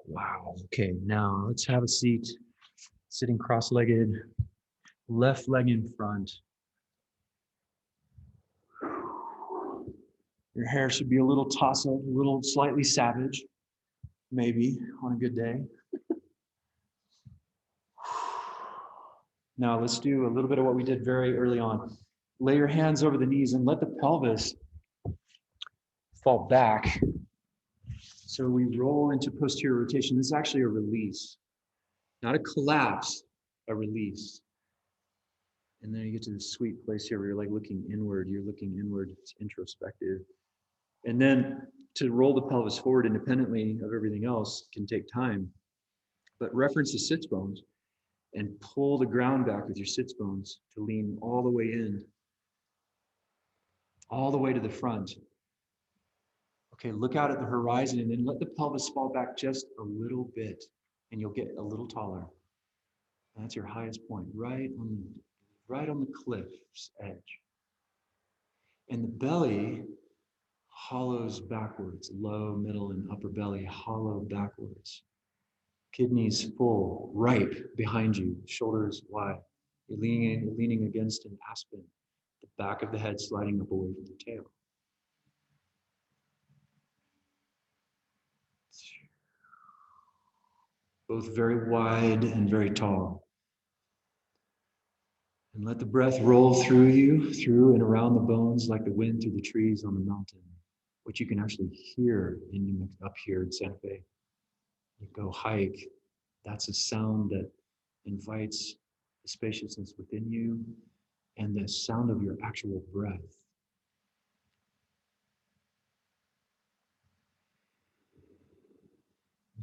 [SPEAKER 1] Wow. Okay, now let's have a seat. Sitting cross-legged, left leg in front. Your hair should be a little tousled, a little slightly savage, maybe on a good day. Now let's do a little bit of what we did very early on. Lay your hands over the knees and let the pelvis fall back. So we roll into posterior rotation. This is actually a release, not a collapse, a release. And then you get to this sweet place here where you're like looking inward. You're looking inward. It's introspective. And then to roll the pelvis forward independently of everything else can take time. But reference the sits bones and pull the ground back with your sits bones to lean all the way in, all the way to the front. Okay, look out at the horizon and then let the pelvis fall back just a little bit and you'll get a little taller. That's your highest point, right on the cliff's edge. And the belly hollows backwards, low, middle, and upper belly hollow backwards. Kidneys full, ripe behind you, shoulders wide. You're leaning against an aspen, the back of the head sliding up away from the tail. Both very wide and very tall. And let the breath roll through you, through and around the bones like the wind through the trees on the mountain, which you can actually hear up here in Santa Fe. You go hike, that's a sound that invites the spaciousness within you and the sound of your actual breath.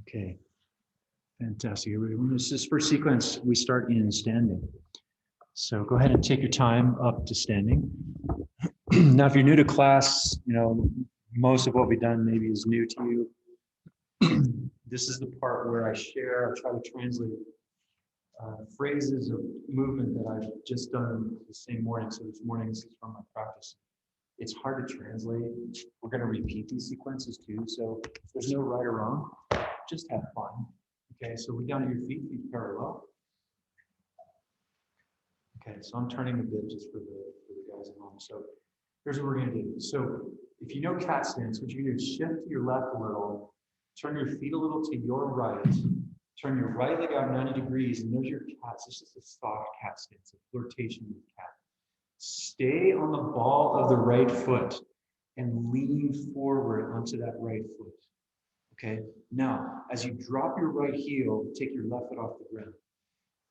[SPEAKER 1] Okay, fantastic. This is first sequence, we start in standing. So go ahead and take your time up to standing. Now, if you're new to class, most of what we've done maybe is new to you. This is the part where I try to translate phrases of movement that I've just done the same morning. So this morning, this is from my practice. It's hard to translate. We're going to repeat these sequences too. So there's no right or wrong. Just have fun. Okay, so we're down to your feet parallel. Okay, so I'm turning a bit just for the guys at home. So here's what we're going to do. So if you know cat stance, what you're going to do is shift to your left a little, turn your feet a little to your right, turn your right leg out 90 degrees, and there's your cat. This is a soft cat stance, a flirtation with cat. Stay on the ball of the right foot and lean forward onto that right foot. Okay, now as you drop your right heel, take your left foot off the ground.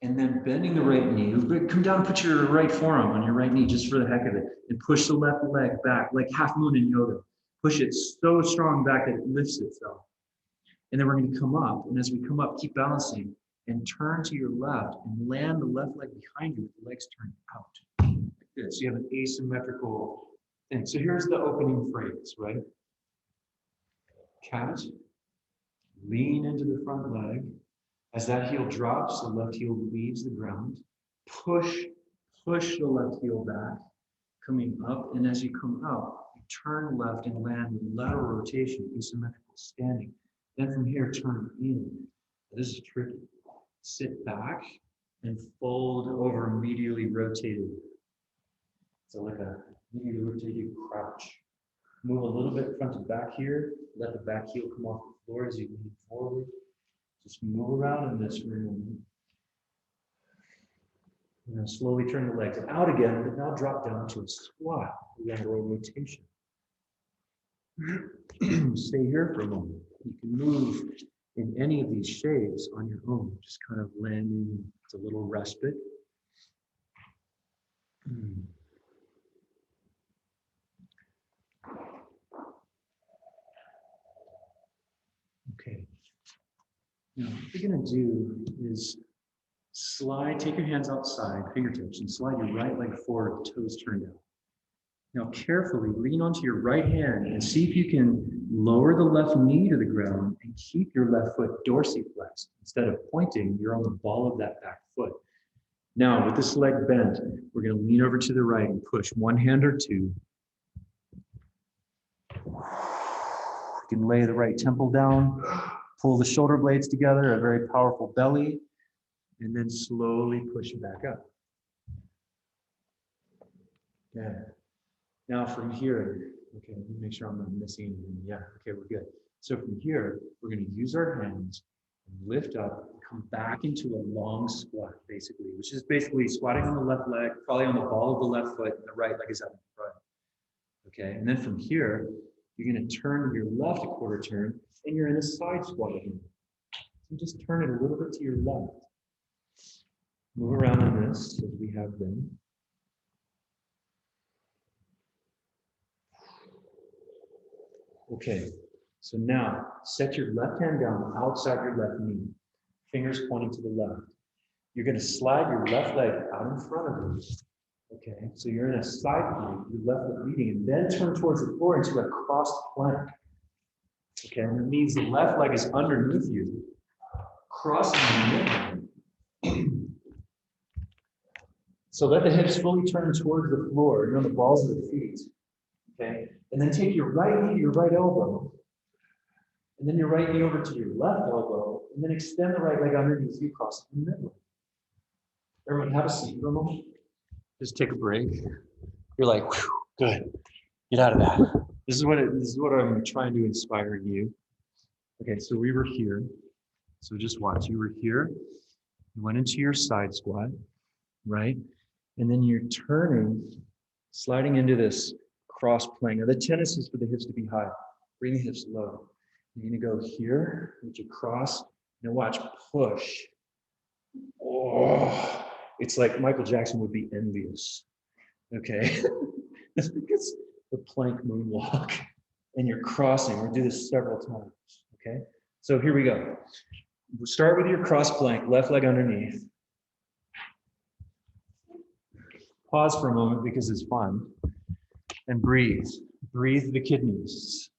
[SPEAKER 1] And then bending the right knee, come down and put your right forearm on your right knee just for the heck of it. And push the left leg back, like half moon in yoga. Push it so strong back that it lifts itself. And then we're going to come up. And as we come up, keep balancing. And turn to your left and land the left leg behind you with the legs turned out. Like this. You have an asymmetrical thing. So here's the opening phrase, right? Cat. Lean into the front leg. As that heel drops, the left heel leaves the ground. Push the left heel back, coming up. And as you come out, you turn left and land with lateral rotation, asymmetrical standing. Then from here, turn in. This is tricky. Sit back and fold over, immediately rotated. So like a mini rotating crouch. Move a little bit front to back here. Let the back heel come off the floor as you lean forward. Just move around in this room. And then slowly turn the legs out again, but now drop down to a squat, lateral rotation. Stay here for a moment. You can move in any of these shapes on your own, just kind of landing. It's a little respite. Okay. Now, what you're going to do is slide, take your hands outside, fingertips, and slide your right leg forward, toes turned out. Now, carefully lean onto your right hand and see if you can lower the left knee to the ground and keep your left foot dorsiflexed. Instead of pointing, you're on the ball of that back foot. Now, with this leg bent, we're going to lean over to the right and push one hand or two. You can lay the right temple down, pull the shoulder blades together, a very powerful belly, and then slowly push it back up. Yeah. Now from here, okay, let me make sure I'm not missing anything. Yeah, okay, we're good. So from here, we're going to use our hands, lift up, come back into a long squat, basically, which is basically squatting on the left leg, probably on the ball of the left foot, and the right leg is out in front. Okay, and then from here, you're going to turn your left a quarter turn, and you're in a side squat again. So just turn it a little bit to your left. Move around on this as we have been. Okay, so now set your left hand down outside your left knee, fingers pointing to the left. You're going to slide your left leg out in front of you. Okay, so you're in a side plank, your left leg leading, and then turn towards the floor into a crossed plank. Okay, and it means the left leg is underneath you, crossing the midline. So let the hips fully turn towards the floor. You're on the balls of the feet. Okay, and then take your right knee to your right elbow, and then your right knee over to your left elbow, and then extend the right leg underneath you, crossing the midline. Everyone, have a seat for a moment. Just take a break. You're like, whew, good. Get out of that. This is what I'm trying to inspire you. Okay, so we were here. So just watch. You were here. You went into your side squat, right? And then you're turning, sliding into this cross plank. Now the tennis is for the hips to be high. Bring the hips low. You're gonna go here, reach across. Now watch, push. Oh, it's like Michael Jackson would be envious. Okay, that's because the plank moonwalk, and you're crossing. We'll do this several times. Okay, so here we go. We'll start with your cross plank, left leg underneath. Pause for a moment because it's fun. And breathe. Breathe the kidneys.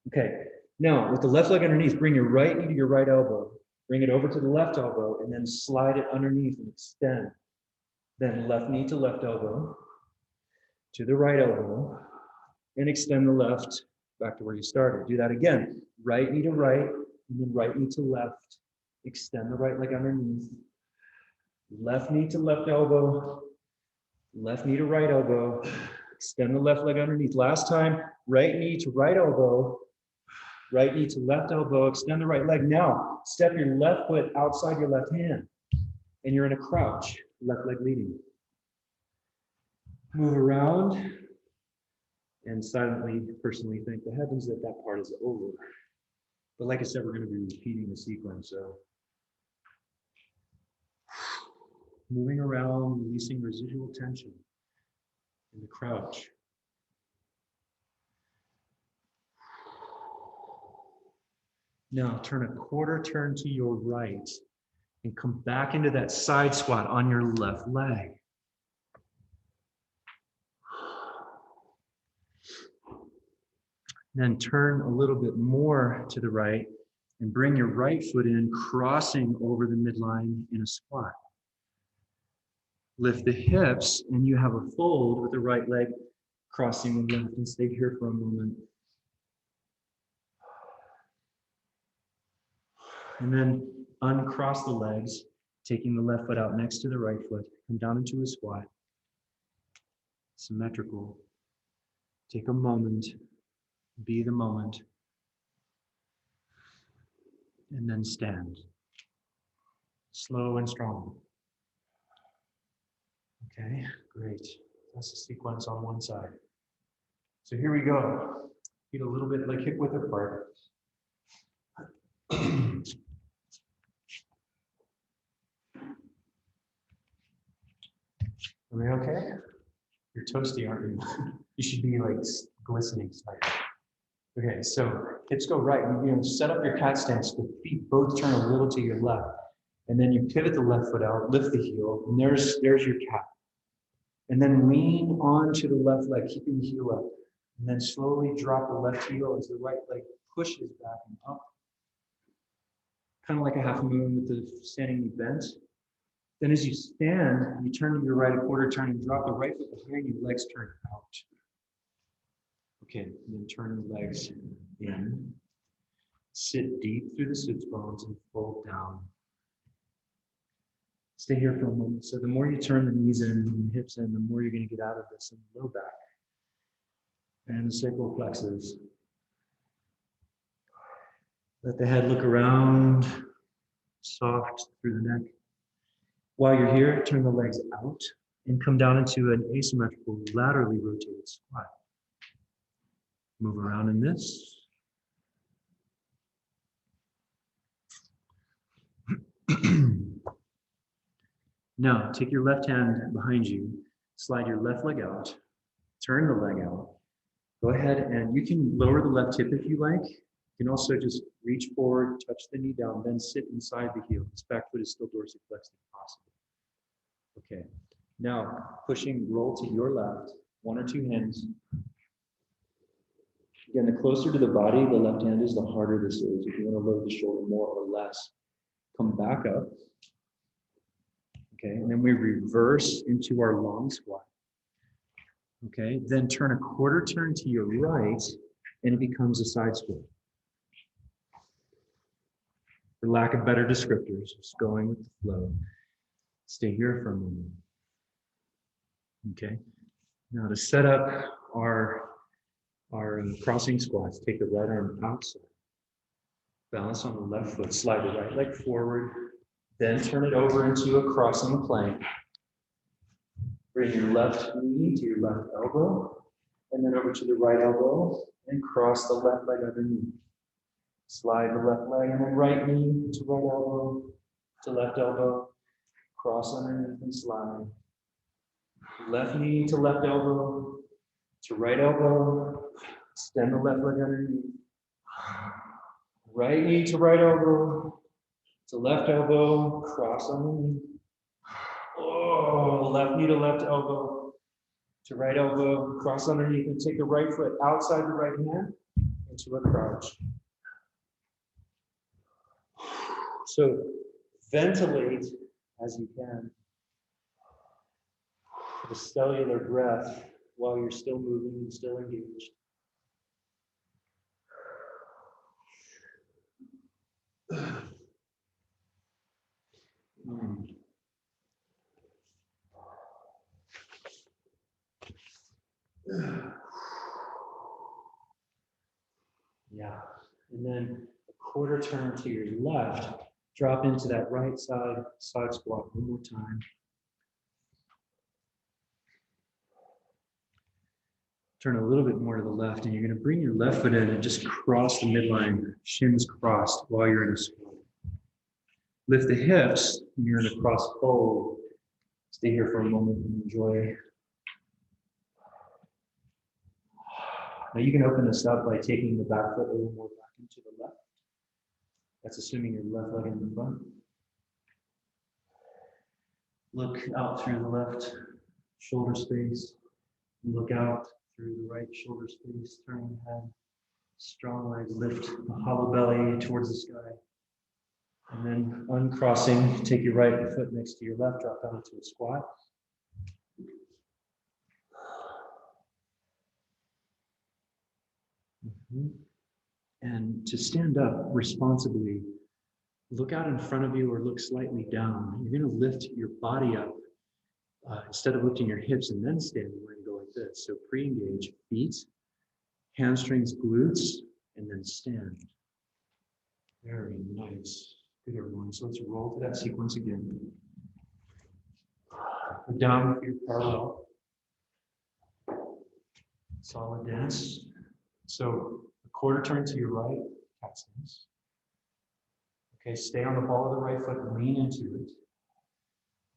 [SPEAKER 1] Okay. Now, with the left leg underneath, bring your right knee to your right elbow. Bring it over to the left elbow and then slide it underneath and extend. Then left knee to left elbow, to the right elbow, and extend the left back to where you started. Do that again. Right knee to right, and then right knee to left. Extend the right leg underneath. Left knee to left elbow, left knee to right elbow, extend the left leg underneath. Last time, right knee to right elbow, right knee to left elbow, extend the right leg. Now, step your left foot outside your left hand, and you're in a crouch, left leg leading. Move around, and silently, personally thank the heavens that that part is over. But like I said, we're going to be repeating the sequence, so. Moving around, releasing residual tension in the crouch. Now turn a quarter turn to your right and come back into that side squat on your left leg. Then turn a little bit more to the right and bring your right foot in, crossing over the midline in a squat. Lift the hips, and you have a fold with the right leg crossing the left, and stay here for a moment. And then uncross the legs Taking the left foot out next to the right foot, come down into a squat. Symmetrical. Take a moment, be the moment, and then stand. Slow and strong. Okay, great. That's the sequence on one side. So here we go. Feet a little bit like hip width apart. Are we okay? You're toasty, aren't you? You should be like glistening slightly. Okay, so hips go right. You set up your cat stance. The feet both turn a little to your left. And then you pivot the left foot out, lift the heel, and there's your cat. And then lean onto the left leg, keeping the heel up. And then slowly drop the left heel as the right leg pushes back and up. Kind of like a half moon with the standing knee bent. Then as you stand, you turn to your right a quarter turn and drop the right foot behind you, legs turn out. Okay, and then turn the legs in. Sit deep through the sits bones and fold down. Stay here for a moment. So the more you turn the knees in and the hips in, the more you're going to get out of this in the low back and the sacral plexus. Let the head look around, soft through the neck. While you're here, turn the legs out and come down into an asymmetrical, laterally rotated squat. Move around in this. Now, take your left hand behind you, slide your left leg out, turn the leg out. Go ahead and you can lower the left hip if you like. You can also just reach forward, touch the knee down, then sit inside the heel. This back foot is still dorsiflexed if possible. Okay, now pushing, roll to your left, one or two hands. Again, the closer to the body, the left hand is, the harder this is. If you want to load the shoulder more or less, come back up. Okay, and then we reverse into our long squat. Okay, then turn a quarter turn to your right, and it becomes a side squat. For lack of better descriptors, just going with the flow. Stay here for a moment. Okay, now to set up our crossing squats, take the right arm outside. Balance on the left foot, slide the right leg forward, then turn it over into a crossing plank. Bring your left knee to your left elbow, and then over to the right elbow, and cross the left leg underneath. Slide the left leg, and then right knee to right elbow, to left elbow, cross underneath and slide. Left knee to left elbow, to right elbow, extend the left leg underneath. Right knee to right elbow, to left elbow, cross underneath. Oh, left knee to left elbow, to right elbow, cross underneath, and take the right foot outside the right hand into a crouch. So ventilate as you can. The cellular breath while you're still moving and still engaged. Yeah, and then a quarter turn to your left, drop into that right side squat one more time. Turn a little bit more to the left, and you're going to bring your left foot in and just cross the midline, shins crossed while you're in a squat. Lift the hips, and you're in a cross fold. Stay here for a moment and enjoy. Now you can open this up by taking the back foot a little more back into the left. That's assuming your left leg in the front. Look out through the left shoulder space. Look out through the right shoulder space. Turn the head. Strong legs, lift the hollow belly towards the sky. And then uncrossing, take your right foot next to your left, drop down into a squat. And to stand up responsibly, Look out in front of you or look slightly down. You're going to lift your body up. Instead of lifting your hips and then standing, we're going to go like this. So pre-engage, feet, hamstrings, glutes, and then stand. Very nice. Good, everyone. So let's roll to that sequence again. Go down with your parallel. Solid dance. So a quarter turn to your right, cat stance. Okay, stay on the ball of the right foot, lean into it.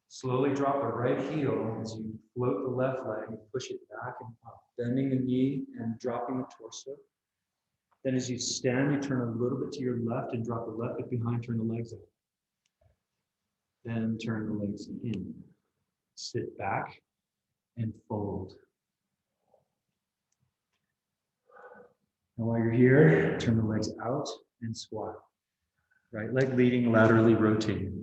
[SPEAKER 1] Slowly drop the right heel as you float the left leg and push it back and up, bending the knee and dropping the torso. Then as you stand, you turn a little bit to your left and drop the left foot behind, turn the legs up. Then turn the legs in. Sit back and fold. Now while you're here, turn the legs out and squat. Right leg leading, laterally rotating.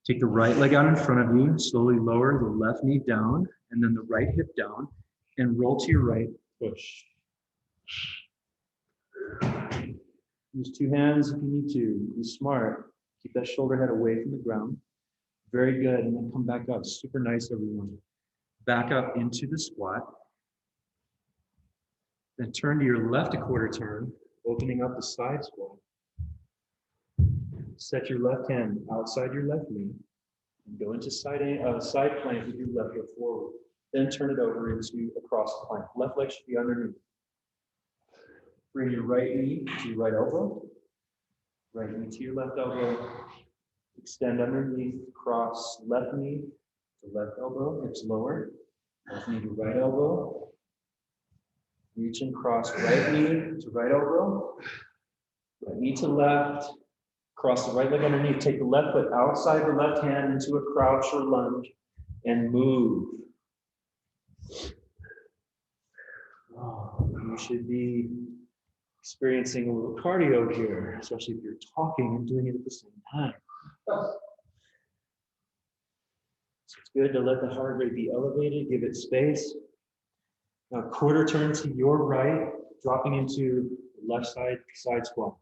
[SPEAKER 1] Take the right leg out in front of you, slowly lower the left knee down, and then the right hip down, and roll to your right, push. Use two hands if you need to. Be smart. Keep that shoulder head away from the ground. Very good, and then come back up. Super nice, everyone. Back up into the squat. Then turn to your left a quarter turn, opening up the side squat. Set your left hand outside your left knee and go into side plank with your left heel forward. Then turn it over into a cross plank. Left leg should be underneath. Bring your right knee to your right elbow. Right knee to your left elbow. Extend underneath, cross left knee to left elbow, hips lower. Left knee to right elbow. Reach and cross right knee to right elbow. Right knee to left. Cross the right leg underneath. Take the left foot outside the left hand into a crouch or lunge and move. Oh, you should be experiencing a little cardio here, especially if you're talking and doing it at the same time. So it's good to let the heart rate be elevated, give it space. Now quarter turn to your right, dropping into the left side squat.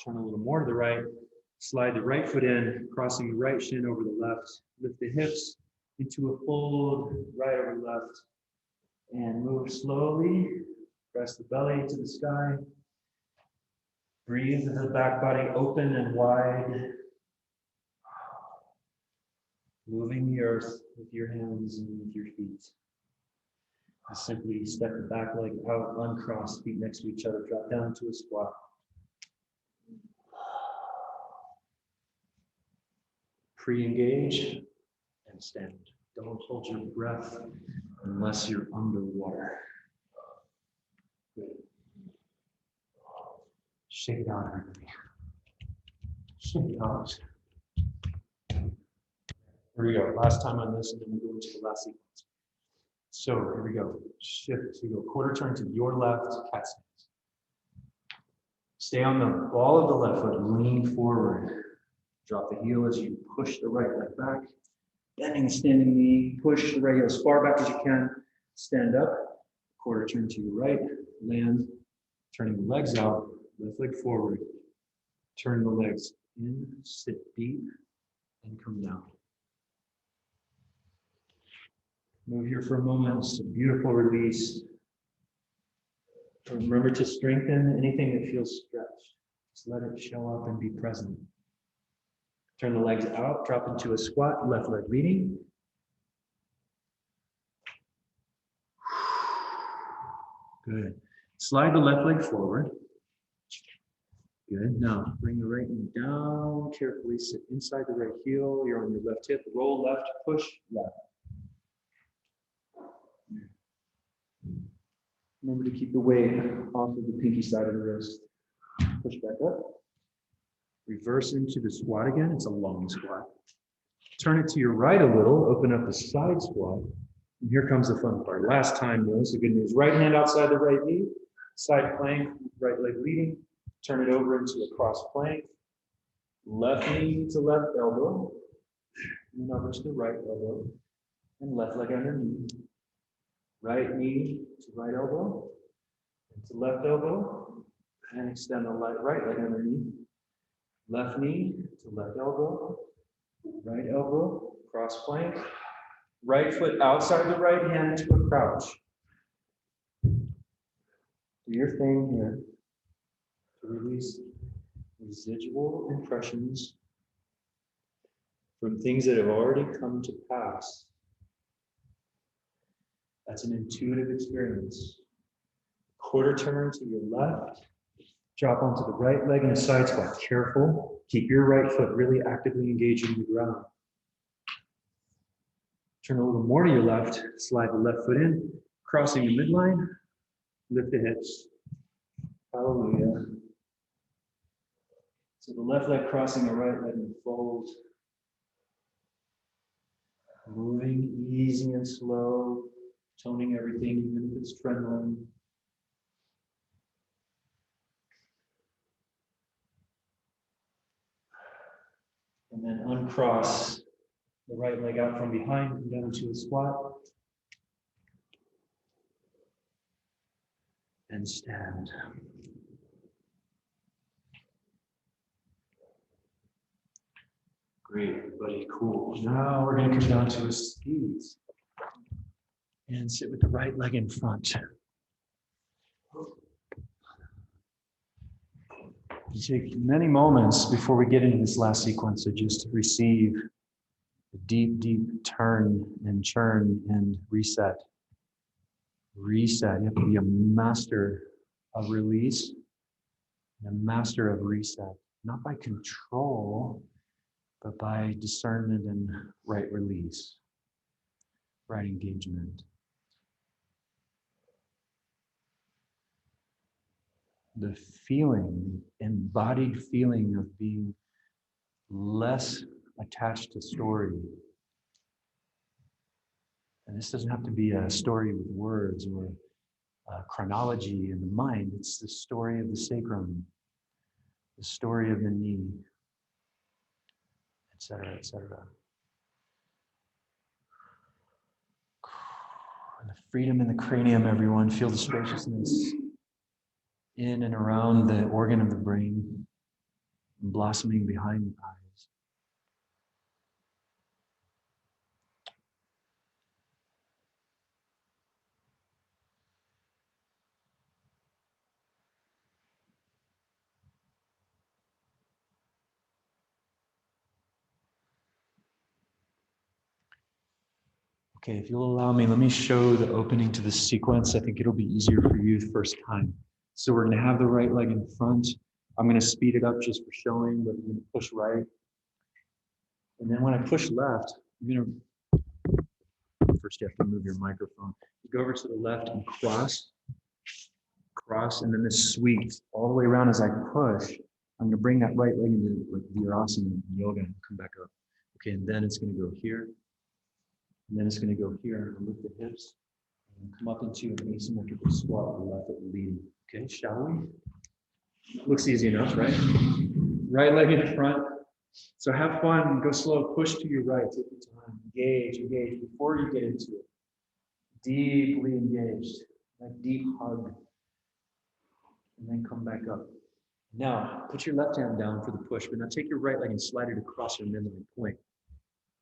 [SPEAKER 1] Turn a little more to the right, slide the right foot in, crossing the right shin over the left, lift the hips into a fold, right over left, and move slowly, press the belly to the sky, breathe the back body open and wide, moving the earth with your hands and with your feet. And simply step the back leg out, uncross, feet next to each other, drop down to a squat. Pre-engage and stand. Don't hold your breath unless you're underwater. Good. Shake it out, everybody. Shake it out. Here we go. Last time on this, and then we'll go into the last sequence. So here we go. Shift. So we go quarter turn to your left, cat stance. Stay on the ball of the left foot, lean forward. Drop the heel as you push the right leg back. Bending the standing knee, push the right heel as far back as you can. Stand up, quarter turn to your right, land, turning the legs out, left leg forward. Turn the legs in, sit deep, and come down. Move here for a moment. It's a beautiful release. Remember to strengthen anything that feels stretched. Just let it show up and be present. Turn the legs out, drop into a squat, left leg leading. Good. Slide the left leg forward. Good. Now bring the right knee down, carefully sit inside the right heel. You're on your left hip, roll left, push left. Remember to keep the weight off of the pinky side of the wrist. Push back up. Reverse into the squat again. It's a long squat. Turn it to your right a little. Open up the side squat. And here comes the fun part. Last time, though, so good news. Right hand outside the right knee. Side plank, right leg leading. Turn it over into a cross plank. Left knee to left elbow. And over to the right elbow. And left leg underneath. Right knee to right elbow. Into left elbow, and extend the right leg underneath. Left knee to left elbow, right elbow, cross plank. Right foot outside the right hand to a crouch. Do your thing here to release residual impressions from things that have already come to pass. That's an intuitive experience. Quarter turn to your left. Drop onto the right leg in a side squat. Careful. Keep your right foot really actively engaging the ground. Turn a little more to your left. Slide the left foot in, crossing the midline. Lift the hips. Hallelujah. So the left leg crossing the right leg and fold. Moving easy and slow, toning everything, even if it's trembling. And then uncross the right leg out from behind and down to a squat. And stand. Great, everybody, cool. Now we're going to come down to a skis and sit with the right leg in front. You take many moments before we get into this last sequence to just receive a deep, deep turn and churn and reset. Reset. You have to be a master of release and a master of reset. Not by control, but by discernment and right release, right engagement. The feeling, embodied feeling of being less attached to story. And this doesn't have to be a story with words or chronology in the mind. It's the story of the sacrum, the story of the knee, etc., etc. And the freedom in the cranium, everyone. Feel the spaciousness in and around the organ of the brain, blossoming behind the eyes. Okay, if you'll allow me, let me show the opening to the sequence. I think it'll be easier for you the first time. So we're gonna have the right leg in front. I'm gonna speed it up just for showing, but I'm gonna push right. And then when I push left, first you have to move your microphone. You go over to the left and cross, and then this sweeps all the way around as I push. I'm gonna bring that right leg into like Virasana in yoga and come back up. Okay, and then it's gonna go here. And then it's going to go here and lift the hips and come up into an asymmetrical squat with the left foot leading. Okay, shall we? Looks easy enough, right? Right leg in front. So have fun, go slow, push to your right, take your time, engage before you get into it. Deeply engaged, that deep hug. And then come back up. Now, put your left hand down for the push, but now take your right leg and slide it across your midline point.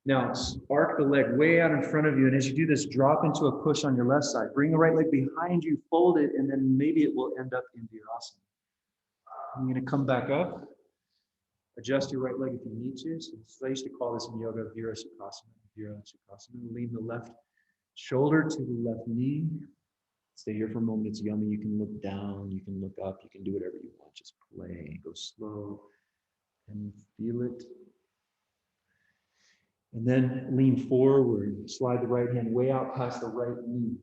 [SPEAKER 1] Now, arc the leg way out in front of you, and as you do this, drop into a push on your left side. Bring the right leg behind you, fold it, and then maybe it will end up in Virasana. I'm going to come back up, adjust your right leg if you need to. So I used to call this in yoga Virasukasana. Lean the left shoulder to the left knee. Stay here for a moment. It's yummy. You can look down, you can look up, you can do whatever you want. Just play, go slow, and feel it. And then lean forward, slide the right hand way out past the right knee.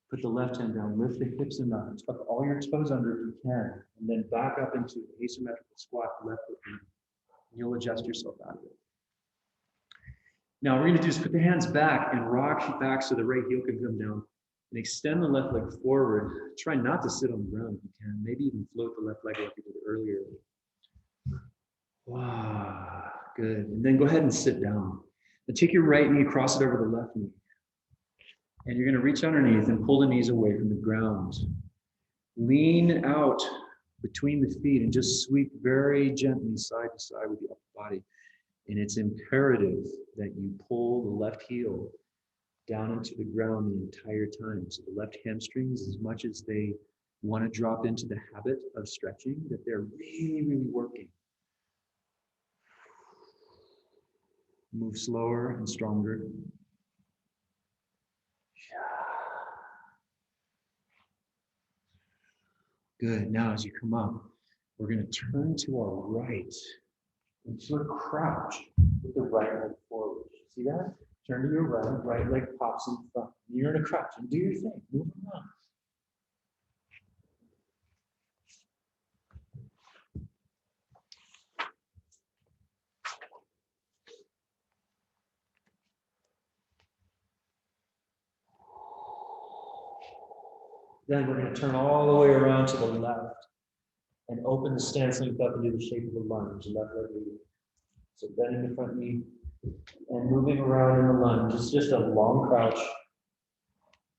[SPEAKER 1] Put the left hand down, lift the hips enough, tuck all your toes under if you can, and then back up into an asymmetrical squat, left foot in. You'll adjust yourself out of it. Now what we're gonna do is put the hands back and rock back so the right heel can come down and extend the left leg forward. Try not to sit on the ground if you can, maybe even float the left leg like you did earlier. Wow, good. And then go ahead and sit down. And take your right knee, cross it over the left knee. And you're going to reach underneath and pull the knees away from the ground. Lean out between the feet and just sweep very gently side to side with the upper body. And it's imperative that you pull the left heel down into the ground the entire time. So the left hamstrings, as much as they want to drop into the habit of stretching, that they're really, really working. Move slower and stronger. Good. Now as you come up, we're going to turn to our right into a crouch with the right leg forward. See that? Turn to your right leg pops in front. You're in a crouch and do your thing. Move around. Then we're going to turn all the way around to the left and open the stance length up into the shape of a lunge, left leg leading. So bending the front knee and moving around in the lunge. It's just a long crouch.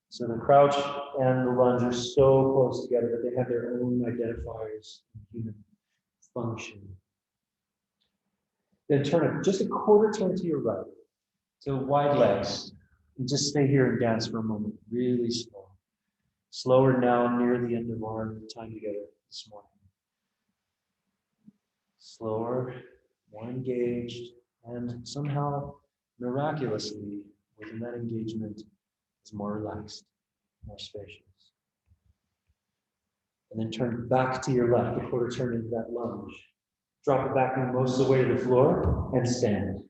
[SPEAKER 1] So the crouch and the lunge are so close together that they have their own identifiers in human function. Then turn it just a quarter turn to your right. So wide legs. And just stay here and dance for a moment, really slow. Slower now near the end of our time together this morning. Slower, more engaged, and somehow, miraculously, within that engagement, is more relaxed, more spacious. And then turn back to your left, a quarter turn into that lunge. Drop the back knee most of the way to the floor and stand.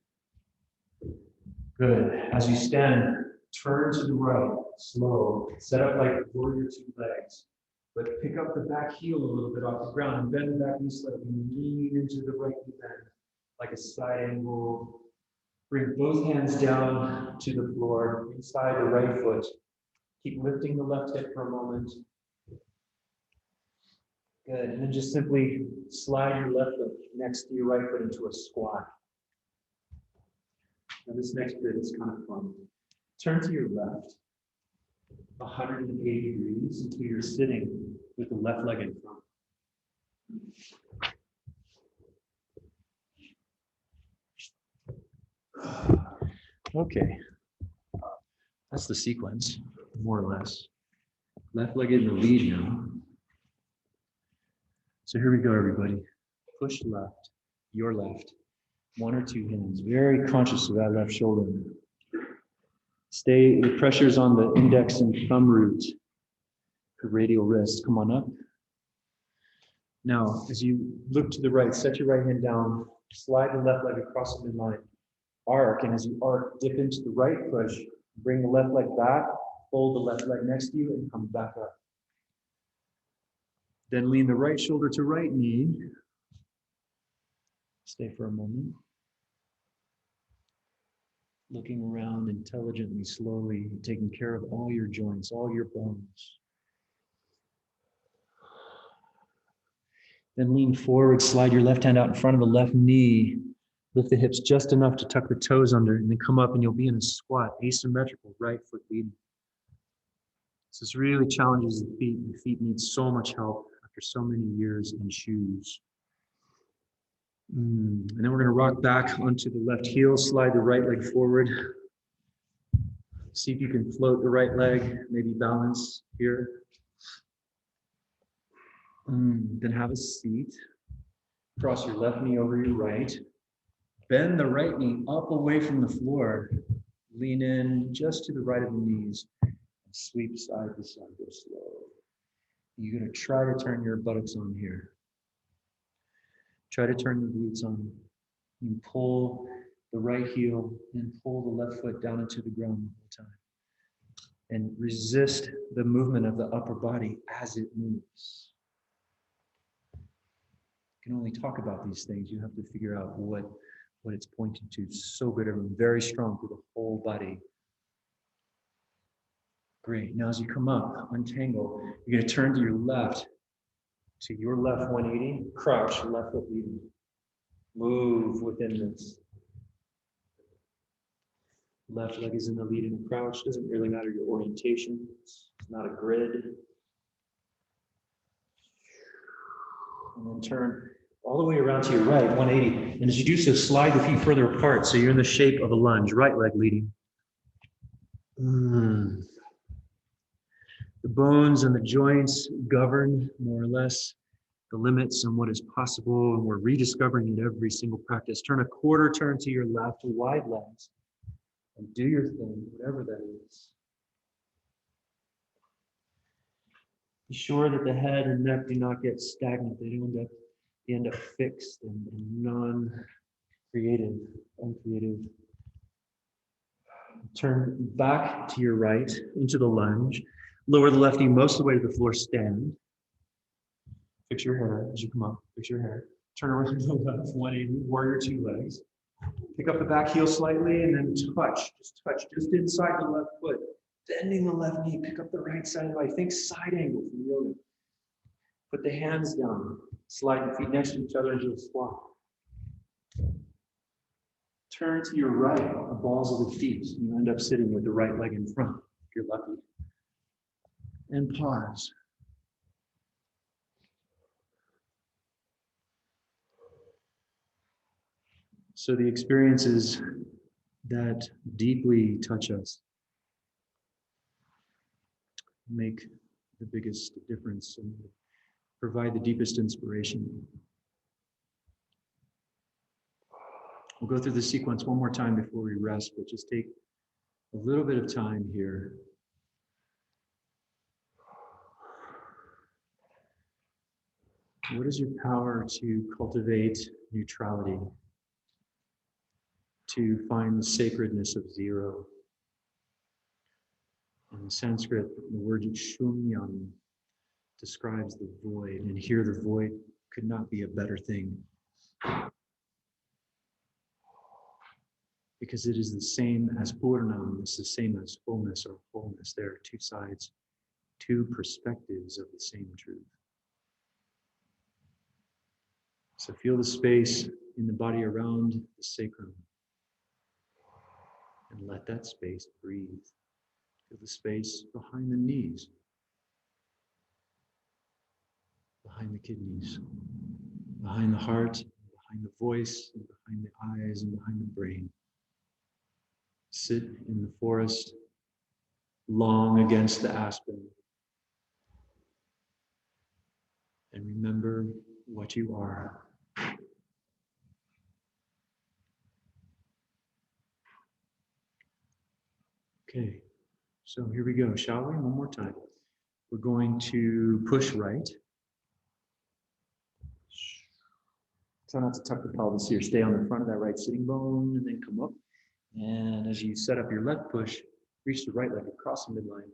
[SPEAKER 1] Good. As you stand, turn to the right, slow. Set up like warrior two legs. But pick up the back heel a little bit off the ground and bend the back knee slightly. Lean into the right knee bend like a side angle. Bring both hands down to the floor, inside the right foot. Keep lifting the left hip for a moment. Good. And then just simply slide your left foot next to your right foot into a squat. Now this next bit is kind of fun. Turn to your left, 180 degrees until you're sitting with the left leg in front. Okay, that's the sequence, more or less. Left leg in the lead now. So here we go, everybody. Push left, your left, one or two hands. Very conscious of that left shoulder. Stay, the pressure's on the index and thumb root, the radial wrist. Come on up. Now, as you look to the right, set your right hand down, slide the left leg across the midline, arc, and as you arc, dip into the right push, bring the left leg back, fold the left leg next to you, and come back up. Then lean the right shoulder to right knee. Stay for a moment. Looking around intelligently, slowly, taking care of all your joints, all your bones. Then lean forward, slide your left hand out in front of the left knee. Lift the hips just enough to tuck the toes under, and then come up and you'll be in a squat, asymmetrical, right foot leading. This really challenges the feet. The feet need so much help after so many years in shoes. And then we're going to rock back onto the left heel, slide the right leg forward. See if you can float the right leg, maybe balance here. Then have a seat. Cross your left knee over your right. Bend the right knee up away from the floor. Lean in just to the right of the knees. And sweep side to side, go slow. You're going to try to turn your buttocks on here. Try to turn the glutes on. You pull the right heel and pull the left foot down into the ground the whole time. And resist the movement of the upper body as it moves. You can only talk about these things. You have to figure out what it's pointing to. It's so good, everyone. Very strong through the whole body. Great. Now as you come up, untangle, you're going to turn to your left. To your left 180, crouch, left foot leading. Move within this. Left leg is in the lead in the crouch. Doesn't really matter your orientation. It's not a grid. And then turn all the way around to your right, 180. And as you do so, slide the feet further apart so you're in the shape of a lunge, right leg leading. The bones and the joints govern more or less the limits on what is possible, and we're rediscovering it every single practice. Turn a quarter turn to your left, wide legs, and do your thing, whatever that is. Be sure that the head and neck do not get stagnant. They end up fixed and non-creative, uncreative. Turn back to your right into the lunge. Lower the left knee most of the way to the floor. Stand. Fix your hair as you come up. Fix your hair. Turn around to the left, 180, warrior two legs. Pick up the back heel slightly and then touch. Just inside the left foot. Bending the left knee. Pick up the right side of the body. Think side angle from yoga. Put the hands down. Slide the feet next to each other into a squat. Turn to your right, the balls of the feet. You end up sitting with the right leg in front, if you're lucky. And pause. So the experiences that deeply touch us make the biggest difference and provide the deepest inspiration. We'll go through the sequence one more time before we rest, but just take a little bit of time here. What is your power to cultivate neutrality? To find the sacredness of zero? In Sanskrit, the word shunyam describes the void, and here the void could not be a better thing. Because it is the same as Purnam, it's the same as fullness or wholeness. There are two sides, two perspectives of the same truth. So feel the space in the body around the sacrum. And let that space breathe. Feel the space behind the knees, behind the kidneys, behind the heart, behind the voice, and behind the eyes, and behind the brain. Sit in the forest, long against the aspen, and remember what you are. Okay, so here we go, shall we? One more time. We're going to push right. Try not to tuck the pelvis here. Stay on the front of that right sitting bone, and then come up. And as you set up your left push, reach the right leg across the midline,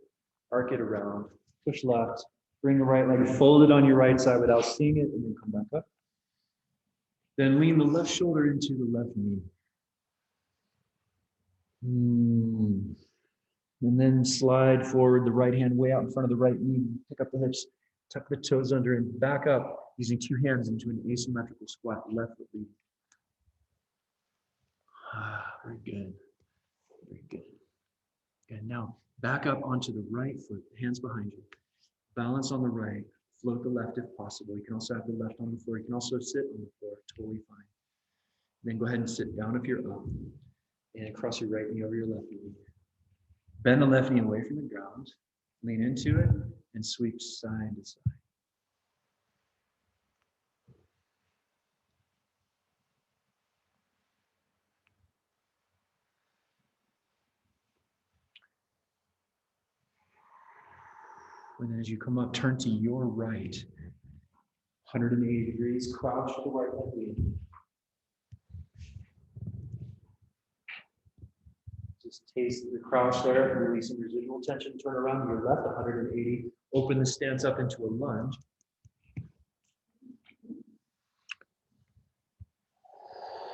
[SPEAKER 1] arc it around, push left, bring the right leg, fold it on your right side without seeing it, and then come back up. Then lean the left shoulder into the left knee. And then slide forward the right hand way out in front of the right knee, pick up the hips, tuck the toes under, and back up using two hands into an asymmetrical squat, left foot lead. Very good. Very good. And now back up onto the right foot, hands behind you. Balance on the right, float the left if possible. You can also have the left on the floor. You can also sit on the floor, totally fine. Then go ahead and sit down if you're up. And cross your right knee over your left knee. Bend the left knee away from the ground. Lean into it and sweep side to side. And then as you come up, turn to your right, 180 degrees, crouch with the right leg lead. Just taste the crouch there, release some residual tension, turn around to your left, 180, open the stance up into a lunge.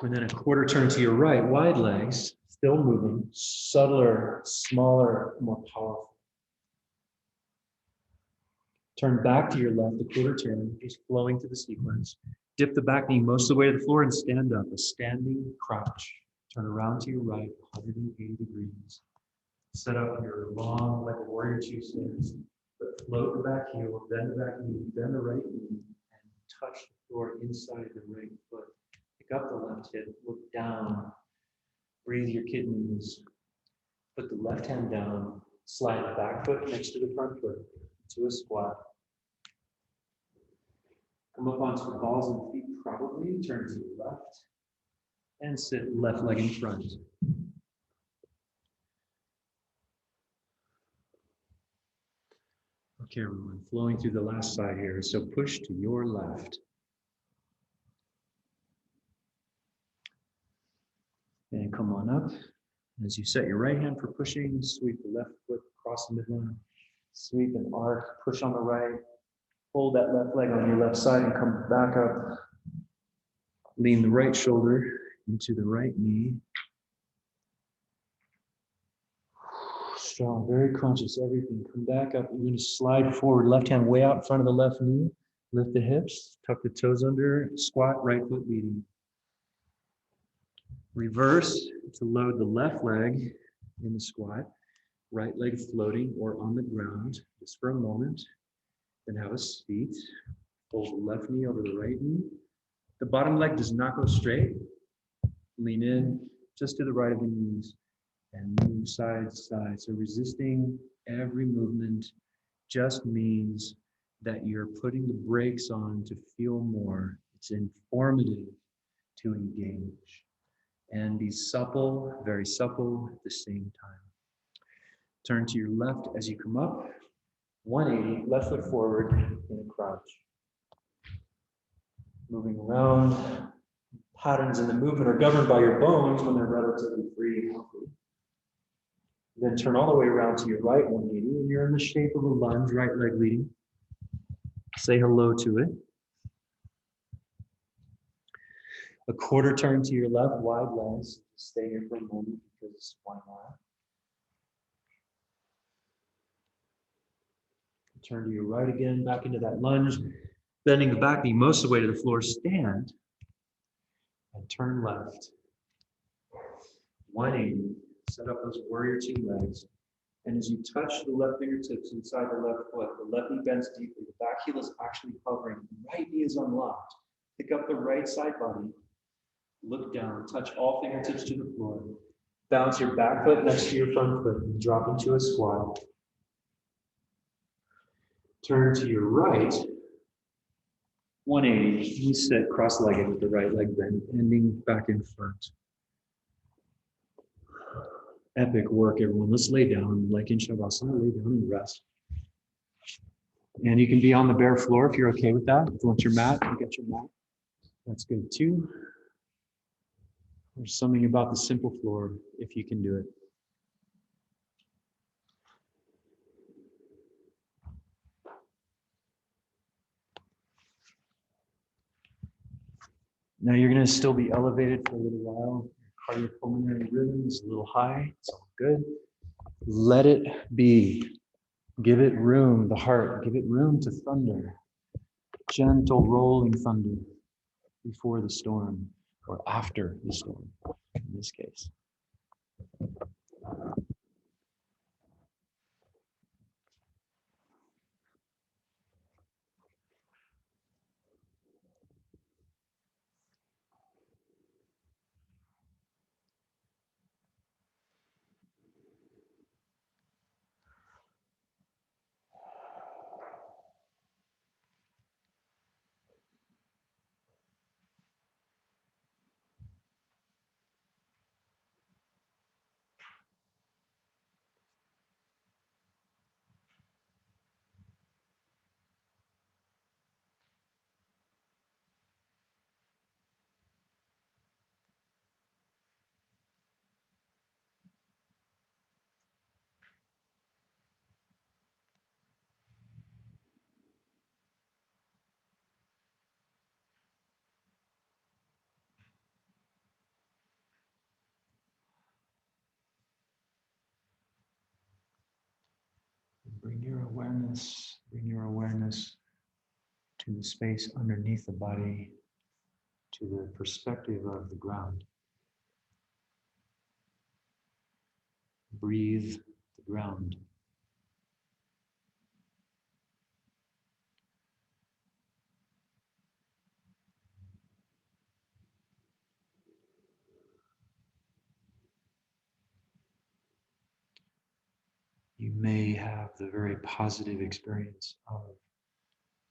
[SPEAKER 1] And then a quarter turn to your right, wide legs, still moving, subtler, smaller, more powerful. Turn back to your left, a quarter turn, just flowing through the sequence. Dip the back knee most of the way to the floor and stand up, a standing crouch. Turn around to your right, 180 degrees. Set up your long, like a warrior two stance, but float the back heel, bend the back knee, bend the right knee, and touch floor inside the right foot. Pick up the left hip, look down, breathe your kidneys. Put the left hand down, slide the back foot next to the front foot into a squat. Come up onto the balls and feet probably, turn to your left, and sit left leg in front. Okay, everyone, flowing through the last side here. So push to your left. And come on up. As you set your right hand for pushing, sweep the left foot across the midline. Sweep and arc, push on the right. Hold that left leg on your left side and come back up. Lean the right shoulder into the right knee. Strong, very conscious, everything. Come back up. You're going to slide forward, left hand way out in front of the left knee. Lift the hips, tuck the toes under, squat, right foot leading. Reverse to load the left leg in the squat, right leg floating or on the ground just for a moment. Then have a seat. Fold the left knee over the right knee. The bottom leg does not go straight. Lean in just to the right of the knees and move side to side. So resisting every movement just means that you're putting the brakes on to feel more. It's informative to engage. And be supple, very supple at the same time. Turn to your left as you come up. 180, left foot forward in a crouch. Moving around. Patterns in the movement are governed by your bones when they're relatively free and healthy. Then turn all the way around to your right 180, and you're in the shape of a lunge, right leg leading. Say hello to it. A quarter turn to your left, wide legs. Stay here for a moment because why not? Turn to your right again, back into that lunge. Bending the back knee most of the way to the floor. Stand and turn left. 180. Set up those warrior two legs. And as you touch the left fingertips inside the left foot, the left knee bends deeply. The back heel is actually hovering. The right knee is unlocked. Pick up the right side body. Look down. Touch all fingertips to the floor. Bounce your back foot next to your front foot and drop into a squat. Turn to your right. 180. You sit cross-legged with the right leg bent, ending back in front. Epic work, everyone. Let's lay down, like in Shavasana, lay down and rest. And you can be on the bare floor if you're okay with that. If you want your mat, you get your mat. That's good too. There's something about the simple floor if you can do it. Now you're going to still be elevated for a little while. Your cardiopulmonary rhythm is a little high. It's all good. Let it be. Give it room, the heart. Give it room to thunder. Gentle rolling thunder before the storm or after the storm in this case. Bring your awareness to the space underneath the body, to the perspective of the ground. Breathe the ground. you may have the very positive experience of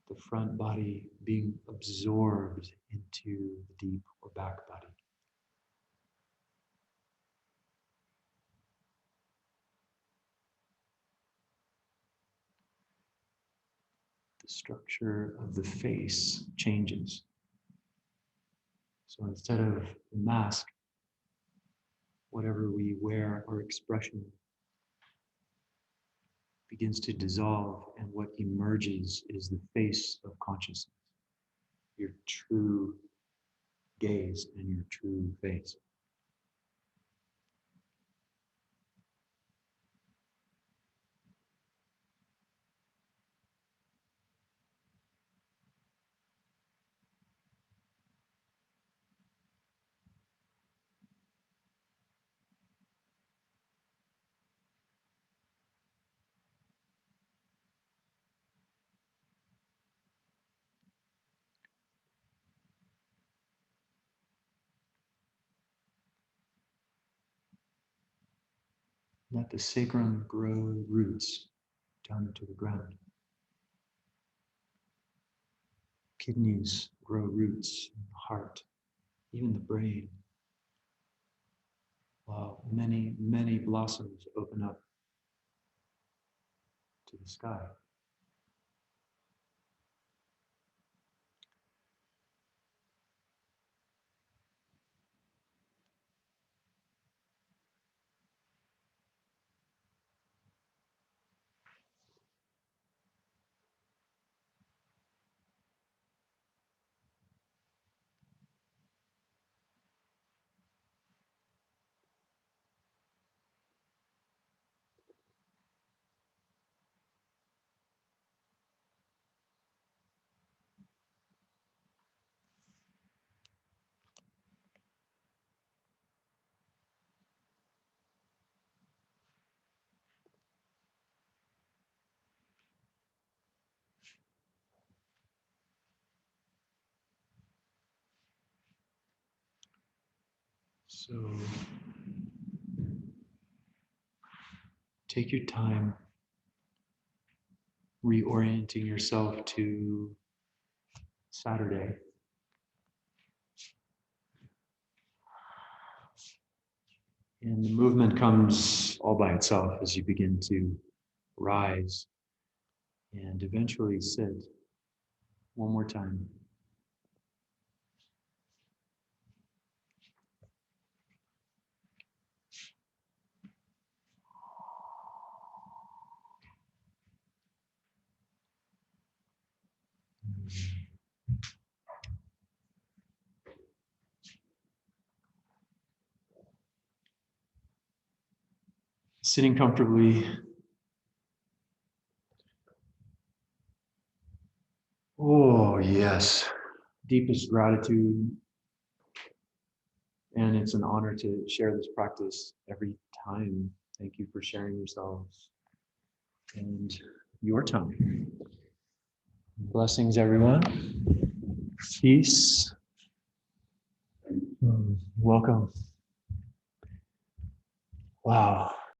[SPEAKER 1] the front body being absorbed into the deep or back body. The structure of the face changes. So instead of the mask, whatever we wear or expression begins to dissolve, and what emerges is the face of consciousness, your true gaze and your true face. Let the sacrum grow roots down into the ground. Kidneys grow roots in the heart, even the brain, while many, many blossoms open up to the sky. So take your time reorienting yourself to Saturday. And the movement comes all by itself as you begin to rise and eventually sit. One more time. Sitting comfortably. Oh, yes. Deepest gratitude. And it's an honor to share this practice every time. Thank you for sharing yourselves and your time. Blessings, everyone. Peace. Welcome. Wow.